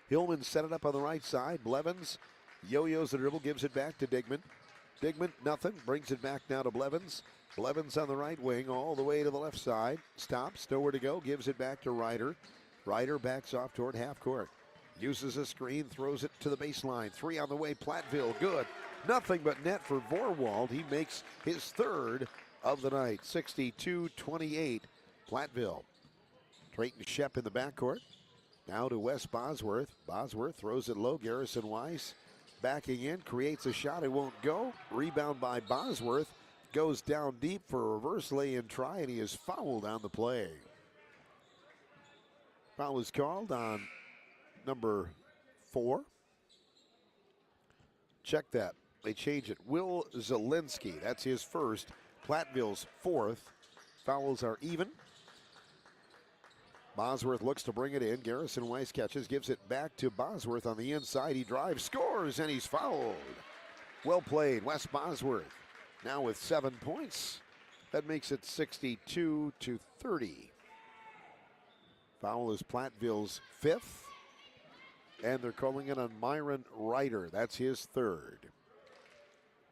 Hillman set it up on the right side. Blevins yo-yos the dribble, gives it back to Digman. Digman, nothing, brings it back now to Blevins. Blevins on the right wing, all the way to the left side. Stops, nowhere to go, gives it back to Ryder. Ryder backs off toward half court. Uses a screen, throws it to the baseline. Three on the way, Platteville, good. Nothing but net for Vorwald. He makes his third of the night. 62-28, Platteville. Drayton Shep in the backcourt. Now to Wes Bosworth. Bosworth throws it low. Garrison Weiss backing in, creates a shot. It won't go. Rebound by Bosworth. Goes down deep for a reverse lay-in try, and he is fouled on the play. Foul is called on number 4. Check that. They change it. Will Zielinski. That's his first. Platteville's fourth. Fouls are even. Bosworth looks to bring it in. Garrison Weiss catches, gives it back to Bosworth on the inside. He drives, scores, and he's fouled. Well played, Wes Bosworth. Now with 7 points. That makes it 62-30. Foul is Platteville's fifth. And they're calling it on Myron Ryder. That's his third.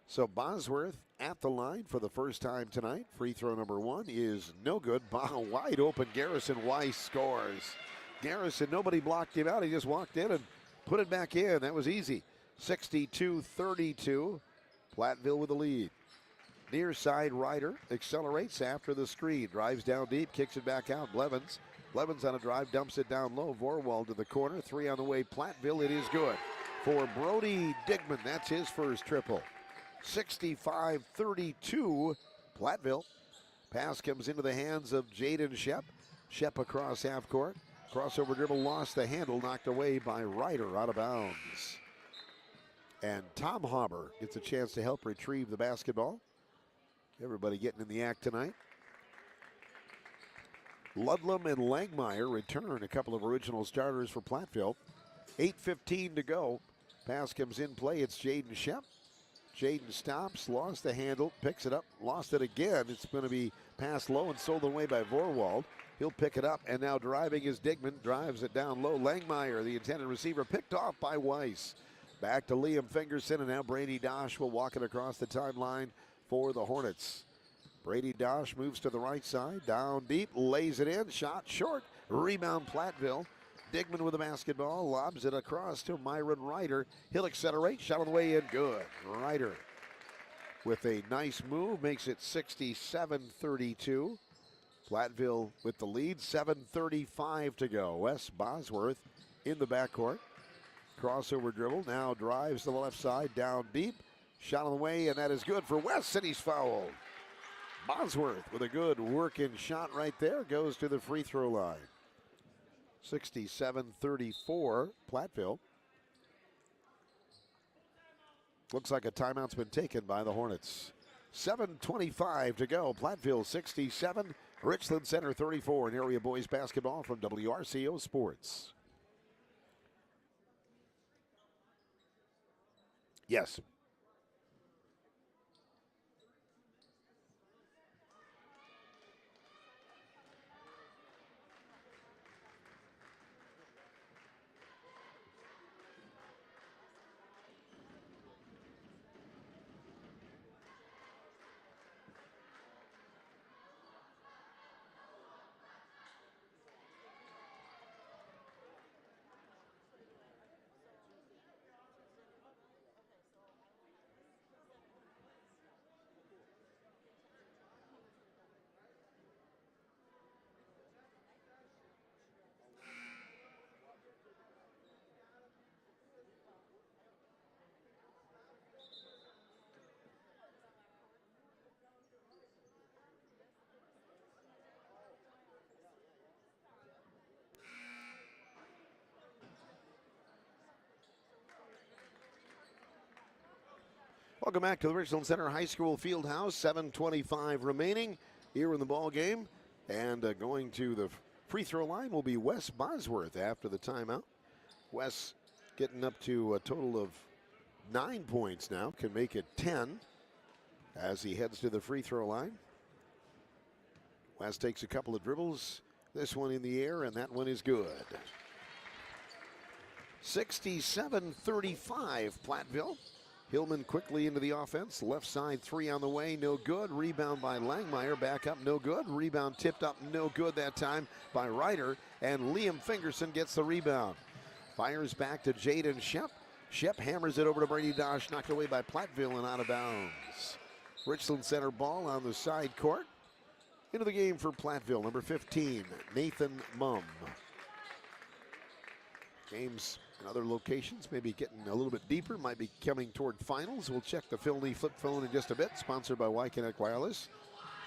So Bosworth at the line for the first time tonight. Free throw number 1 is no good. Wide open, Garrison Weiss scores. Garrison, nobody blocked him out. He just walked in and put it back in. That was easy. 62-32. Platteville with the lead. Near side, Ryder accelerates after the screen. Drives down deep, kicks it back out. Blevins on a drive, dumps it down low. Vorwald to the corner. 3 on the way, Platteville. It is good for Brody Digman. That's his first triple. 65-32, Platteville. Pass comes into the hands of Jaden Shep. Shep across half court. Crossover dribble, lost the handle, knocked away by Ryder out of bounds. And Tom Hauber gets a chance to help retrieve the basketball. Everybody getting in the act tonight. Ludlam and Langmeyer return, a couple of original starters for Platteville. 8:15 to go. Pass comes in play. It's Jaden Shep. Jaden stops, lost the handle, picks it up, lost it again. It's going to be passed low and sold away by Vorwald. He'll pick it up, and now driving is Digman. Drives it down low. Langmeyer, the intended receiver, picked off by Weiss. Back to Liam Fingerson, and now Brady Dosh will walk it across the timeline for the Hornets. Brady Dosh moves to the right side, down deep, lays it in, shot short, rebound Platteville. Digman with the basketball, lobs it across to Myron Ryder. He'll accelerate, shot on the way in, good. Ryder with a nice move, makes it 67-32. Platteville with the lead, 7:35 to go. Wes Bosworth in the backcourt. Crossover dribble, now drives to the left side, down deep. Shot on the way, and that is good for Wes, and he's fouled. Bosworth with a good working shot right there, goes to the free throw line. 67-34, Platteville. Looks like a timeout's been taken by the Hornets. 7:25 to go. Platteville 67, Richland Center 34 in area boys basketball from WRCO Sports. Yes. Welcome back to the Richland Center High School Fieldhouse. 7:25 remaining here in the ball game. And going to the free throw line will be Wes Bosworth after the timeout. Wes getting up to a total of 9 points now. Can make it 10 as he heads to the free throw line. Wes takes a couple of dribbles. This one in the air, and that one is good. 67-35 Platteville. Hillman quickly into the offense. Left side three on the way, no good. Rebound by Langmeyer, back up, no good. Rebound tipped up, no good that time by Ryder. And Liam Fingerson gets the rebound. Fires back to Jaden Shep. Shep hammers it over to Brady Dosh, knocked away by Platteville and out of bounds. Richland Center ball on the side court. Into the game for Platteville, number 15, Nathan Mumm. Games in other locations, maybe getting a little bit deeper, might be coming toward finals. We'll check the Philney flip phone in just a bit, sponsored by Wyconnect Wireless.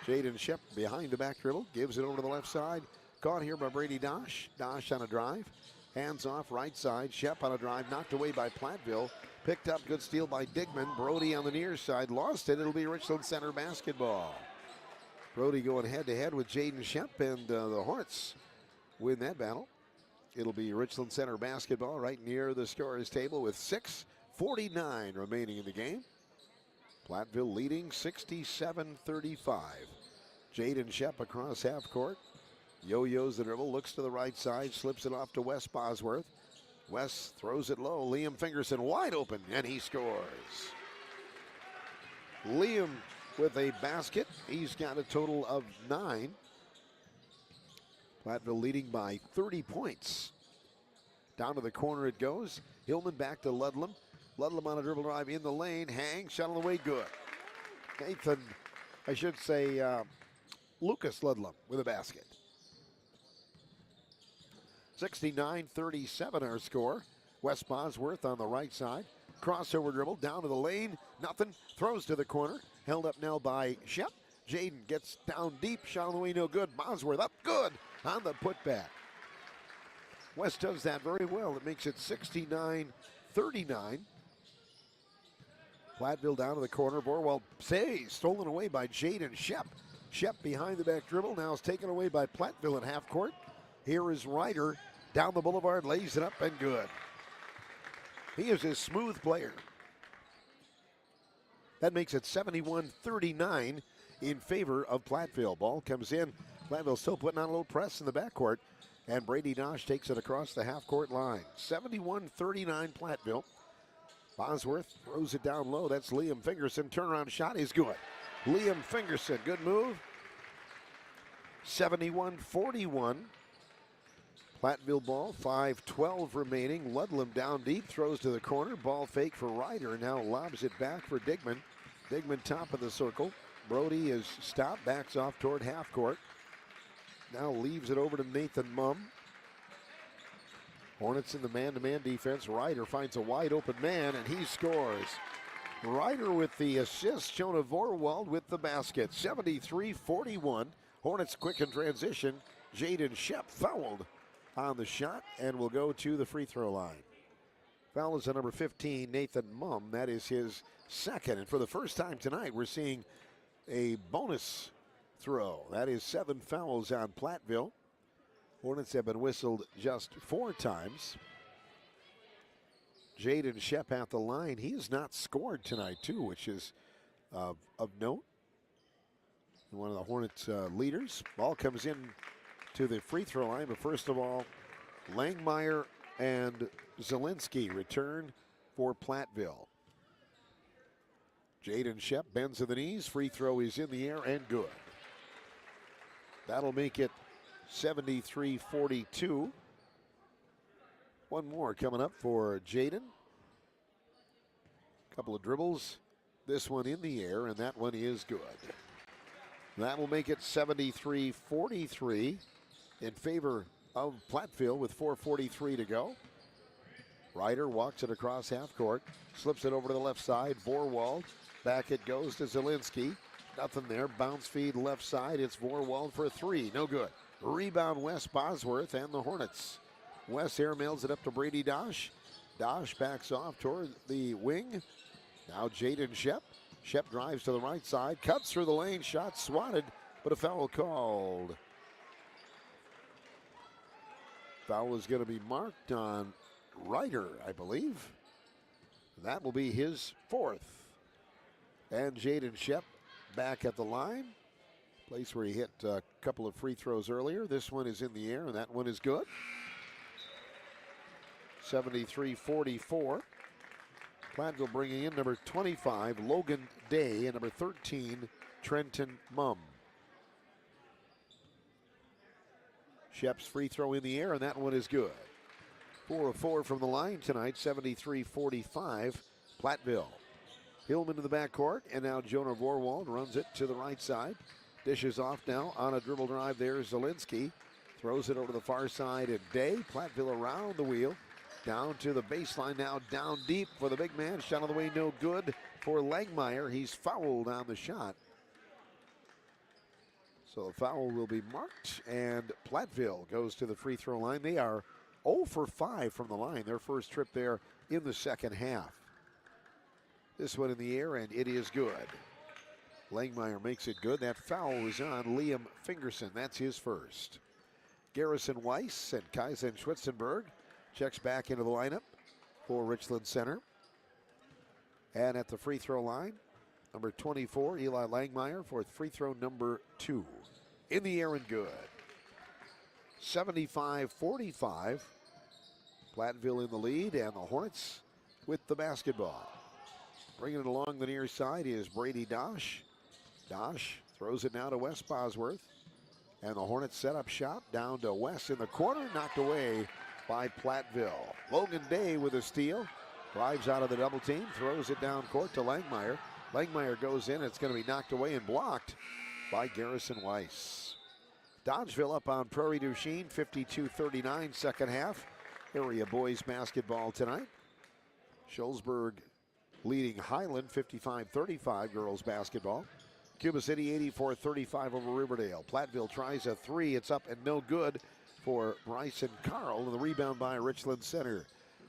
Jaden Shep behind the back dribble, gives it over to the left side. Caught here by Brady Dosh. Dosh on a drive. Hands off right side. Shep on a drive, knocked away by Platteville. Picked up, good steal by Digman. Brody on the near side, lost it. It'll be Richland Center basketball. Brody going head-to-head with Jaden Shep, and the Hornets win that battle. It'll be Richland Center basketball right near the scorer's table with 6:49 remaining in the game. Platteville leading 67-35. Jaden Shep across half court. Yo-yos the dribble, looks to the right side, slips it off to Wes Bosworth. Wes throws it low. Liam Fingerson wide open, and he scores. Liam with a basket. He's got a total of 9. Platteville leading by 30 points. Down to the corner it goes. Hillman back to Ludlam. Ludlam on a dribble drive in the lane. Hang, shot on the way, good. Nathan, I should say Lucas Ludlam with a basket. 69-37 our score. Wes Bosworth on the right side. Crossover dribble down to the lane. Nothing. Throws to the corner. Held up now by Shep. Jaden gets down deep. Shot on the way, no good. Bosworth up good on the putback. West does that very well. It makes it 69-39. Platteville down to the corner. Borwell stolen away by Jaden Shep. Shep behind the back dribble. Now is taken away by Platteville in half court. Here is Ryder down the boulevard. Lays it up and good. He is a smooth player. That makes it 71-39 in favor of Platteville. Ball comes in. Platteville still putting on a little press in the backcourt. And Brady Dosh takes it across the half-court line. 71-39 Platteville. Bosworth throws it down low. That's Liam Fingerson. Turnaround shot is good. Liam Fingerson, good move. 71-41. Platteville ball, 5:12 remaining. Ludlam down deep, throws to the corner. Ball fake for Ryder. Now lobs it back for Digman. Digman top of the circle. Brody is stopped, backs off toward half court. Now leaves it over to Nathan Mumm. Hornets in the man-to-man defense. Ryder finds a wide open man, and he scores. Ryder with the assist. Jonah Vorwald with the basket. 73-41. Hornets quick in transition. Jaden Shep fouled on the shot and will go to the free throw line. Foul is on number 15, Nathan Mumm. That is his second. And for the first time tonight, we're seeing a bonus throw. That is 7 fouls on Platteville. Hornets have been whistled just 4 times. Jaden Shep at the line. He has not scored tonight, too, which is of note. One of the Hornets leaders. Ball comes in to the free throw line, but first of all, Langmeyer and Zielinski return for Platteville. Jaden Shep bends to the knees. Free throw is in the air and good. That'll make it 73-42. One more coming up for Jaden. Couple of dribbles. This one in the air, and that one is good. That will make it 73-43 in favor of Platteville with 4:43 to go. Ryder walks it across half court, slips it over to the left side. Vorwald, back it goes to Zielinski. Nothing there, bounce feed left side. It's Vorwald for 3, no good. Rebound Wes Bosworth and the Hornets. Wes airmails it up to Brady Dosh. Dosh backs off toward the wing. Now Jaden Shep. Shep drives to the right side, cuts through the lane, shot swatted, but a foul called. Foul is going to be marked on Ryder, I believe. That will be his fourth. And Jaden Shep back at the line. Place where he hit a couple of free throws earlier. This one is in the air, and that one is good. 73-44. Platteville bringing in number 25, Logan Day, and number 13, Trenton Mumm. Shep's free throw in the air, and that one is good. 4 of 4 from the line tonight, 73-45, Platteville. Hillman in the backcourt, and now Jonah Vorwald runs it to the right side. Dishes off now on a dribble drive. There's Zielinski. Throws it over to the far side, and Day. Platteville around the wheel. Down to the baseline now, down deep for the big man. Shot on the way, no good for Langmeyer. He's fouled on the shot. So the foul will be marked, and Platteville goes to the free throw line. They are 0 for 5 from the line. Their first trip there in the second half. This one in the air, and it is good. Langmeyer makes it good. That foul was on Liam Fingerson. That's his first. Garrison Weiss and Kaizen Schwitzenberg checks back into the lineup for Richland Center. And at the free throw line, number 24, Eli Langmeyer for free throw number 2. In the air and good. 75-45. Platteville in the lead, and the Hornets with the basketball. Bringing it along the near side is Brady Dosh. Dosh throws it now to Wes Bosworth. And the Hornets set up shop down to Wes in the corner, knocked away by Platteville. Logan Day with a steal. Drives out of the double team, throws it down court to Langmeyer. Langmeyer goes in, it's going to be knocked away and blocked by Garrison Weiss. Dodgeville up on Prairie du Chien, 52-39 second half. Area boys basketball tonight. Schulzburg leading Highland, 55-35 girls basketball. Cuba City 84-35 over Riverdale. Platteville tries a three. It's up and no good for Bryson Carl. And the rebound by Richland Center.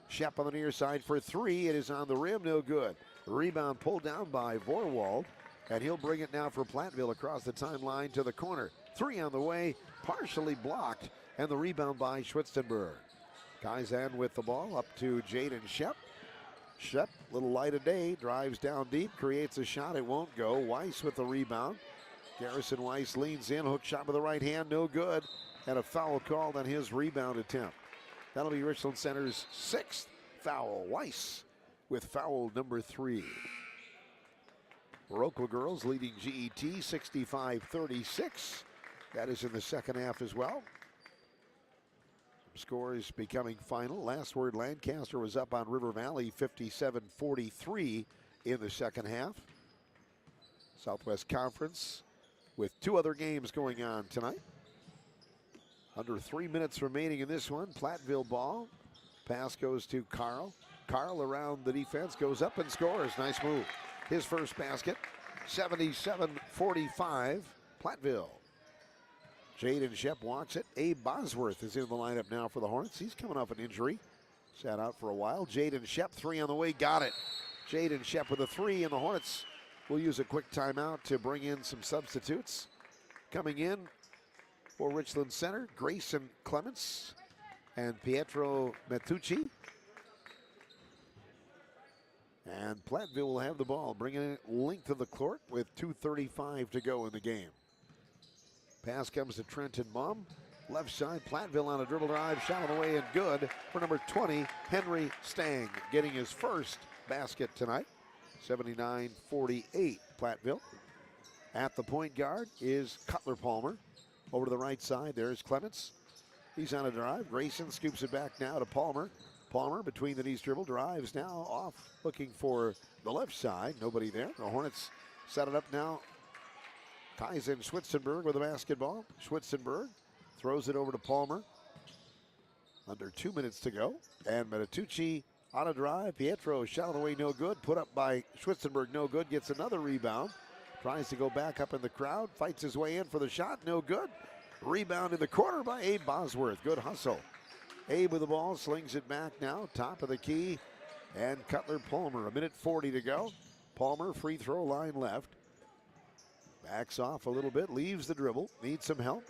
Shep on the near side for three. It is on the rim, no good. The rebound pulled down by Vorwald. And he'll bring it now for Platteville across the timeline to the corner. Three on the way, partially blocked. And the rebound by Schwitzenberg. Kaizen with the ball up to Jaden Shep. Shep, little light of day, drives down deep, creates a shot, it won't go. Weiss with the rebound. Garrison Weiss leans in, hook shot with the right hand, no good. And a foul called on his rebound attempt. That'll be Richland Center's 6th foul. Weiss with foul number 3. Viroqua girls leading GET 65-36. That is in the second half as well. Scores becoming final. Last word, Lancaster was up on River Valley 57-43 in the second half. Southwest Conference with 2 other games going on tonight. Under 3 minutes remaining in this one. Platteville ball. Pass goes to Carl. Carl around the defense, goes up and scores. Nice move. His first basket. 77-45 Platteville. Jaden Shep wants it. Abe Bosworth is in the lineup now for the Hornets. He's coming off an injury. Sat out for a while. Jaden Shep, 3 on the way. Got it. Jaden Shep with a 3, and the Hornets will use a quick timeout to bring in some substitutes. Coming in for Richland Center, Grayson Clements and Pietro Metucci. And Platteville will have the ball, bringing it length of the court with 2:35 to go in the game. Pass comes to Trenton Mumm. Left side, Platteville on a dribble drive. Shot on the way and good for number 20, Henry Stang, getting his first basket tonight. 79-48 Platteville. At the point guard is Cutler Palmer. Over to the right side, there's Clements. He's on a drive. Grayson scoops it back now to Palmer. Palmer between the knees dribble, drives now off, looking for the left side. Nobody there. The Hornets set it up now. Kaizen Schwitzenberg with the basketball. Schwitzenberg throws it over to Palmer. Under 2 minutes to go. And Metucci on a drive. Pietro shot on the way, no good. Put up by Schwitzenberg, no good. Gets another rebound. Tries to go back up in the crowd. Fights his way in for the shot, no good. Rebound in the corner by Abe Bosworth. Good hustle. Abe with the ball, slings it back now. Top of the key. And Cutler Palmer, 1:40 to go. Palmer, free throw line left. Backs off a little bit, leaves the dribble, needs some help.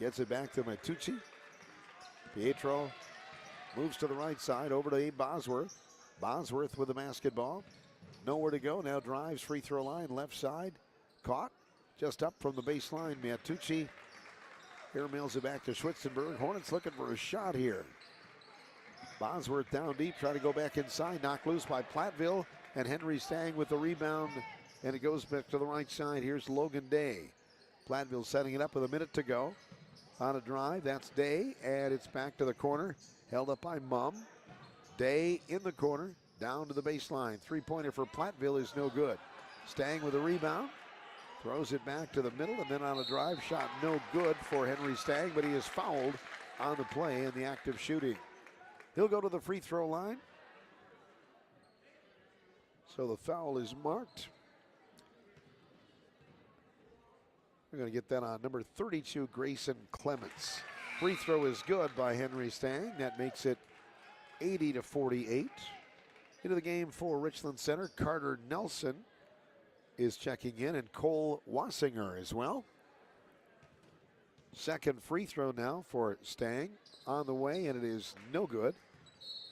Gets it back to Matucci. Pietro moves to the right side, over to Abe Bosworth. Bosworth with the basketball. Nowhere to go, now drives free throw line, left side. Caught, just up from the baseline. Matucci here mails it back to Schwitzenberg. Hornets looking for a shot here. Bosworth down deep, trying to go back inside, knocked loose by Platteville. And Henry Stang with the rebound, and it goes back to the right side. Here's Logan Day. Platteville setting it up with a minute to go. On a drive, that's Day, and it's back to the corner. Held up by Mum. Day in the corner, down to the baseline. Three-pointer for Platteville is no good. Stang with a rebound. Throws it back to the middle, and then on a drive shot, no good for Henry Stang, but he is fouled on the play in the act of shooting. He'll go to the free throw line. So the foul is marked. We're going to get that on number 32, Grayson Clements. Free throw is good by Henry Stang. That makes it 80-48. Into the game for Richland Center, Carter Nelson is checking in, and Cole Wassinger as well. Second free throw now for Stang on the way, and it is no good.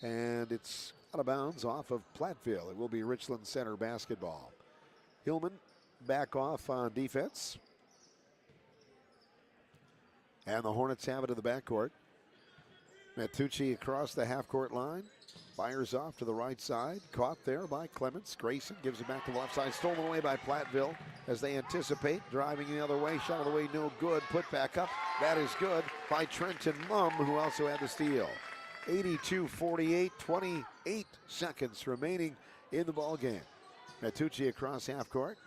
And it's out of bounds off of Platteville. It will be Richland Center basketball. Hillman back off on defense. And the Hornets have it in the backcourt. Matucci across the half-court line. Fires off to the right side. Caught there by Clements. Grayson gives it back to the left side. Stolen away by Platteville as they anticipate. Driving the other way. Shot of the way, no good. Put back up. That is good by Trenton Mum, who also had the steal. 82-48, 28 seconds remaining in the ball game. Matucci across half court.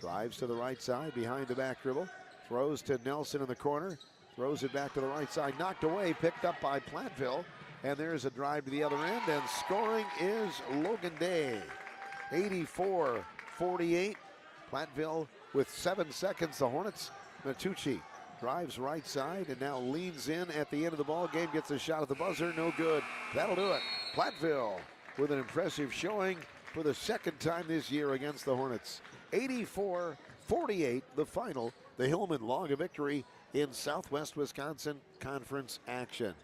Drives to the right side behind the back dribble. Throws to Nelson in the corner. Throws it back to the right side. Knocked away, picked up by Platteville. And there's a drive to the other end, and scoring is Logan Day. 84-48. Platteville with 7 seconds. The Hornets, Matucci drives right side and now leans in at the end of the ball game. Gets a shot at the buzzer, no good. That'll do it. Platteville with an impressive showing for the second time this year against the Hornets. 84-48, the final. The Hillman log a victory in Southwest Wisconsin Conference action.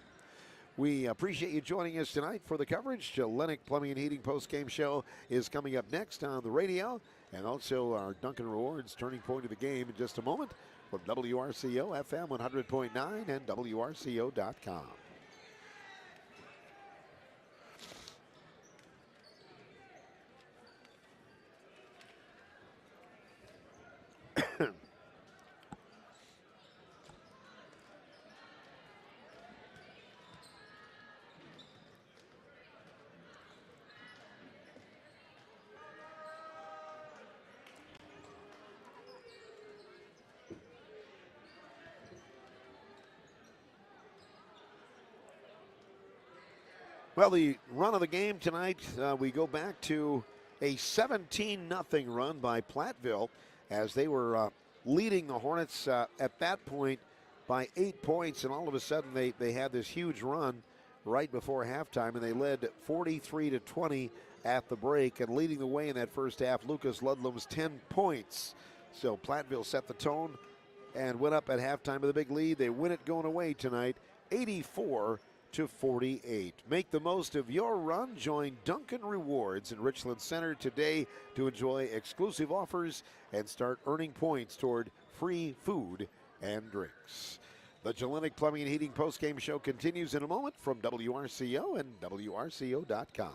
We appreciate you joining us tonight for the coverage. Hellenic Plumbing and Heating post-game show is coming up next on the radio, and also our Duncan Rewards turning point of the game in just a moment from WRCO FM 100.9 and WRCO.com. Well, the run of the game tonight, we go back to a 17-0 run by Platteville as they were leading the Hornets at that point by 8 points, and all of a sudden they had this huge run right before halftime, and they led 43-20 at the break, and leading the way in that first half, Lucas Ludlam's 10 points. So Platteville set the tone and went up at halftime with a big lead. They win it going away tonight, 84-48. Make the most of your run. Join Duncan Rewards in Richland Center today to enjoy exclusive offers and start earning points toward free food and drinks. The Hellenic Plumbing and Heating postgame show continues in a moment from WRCO and WRCO.com.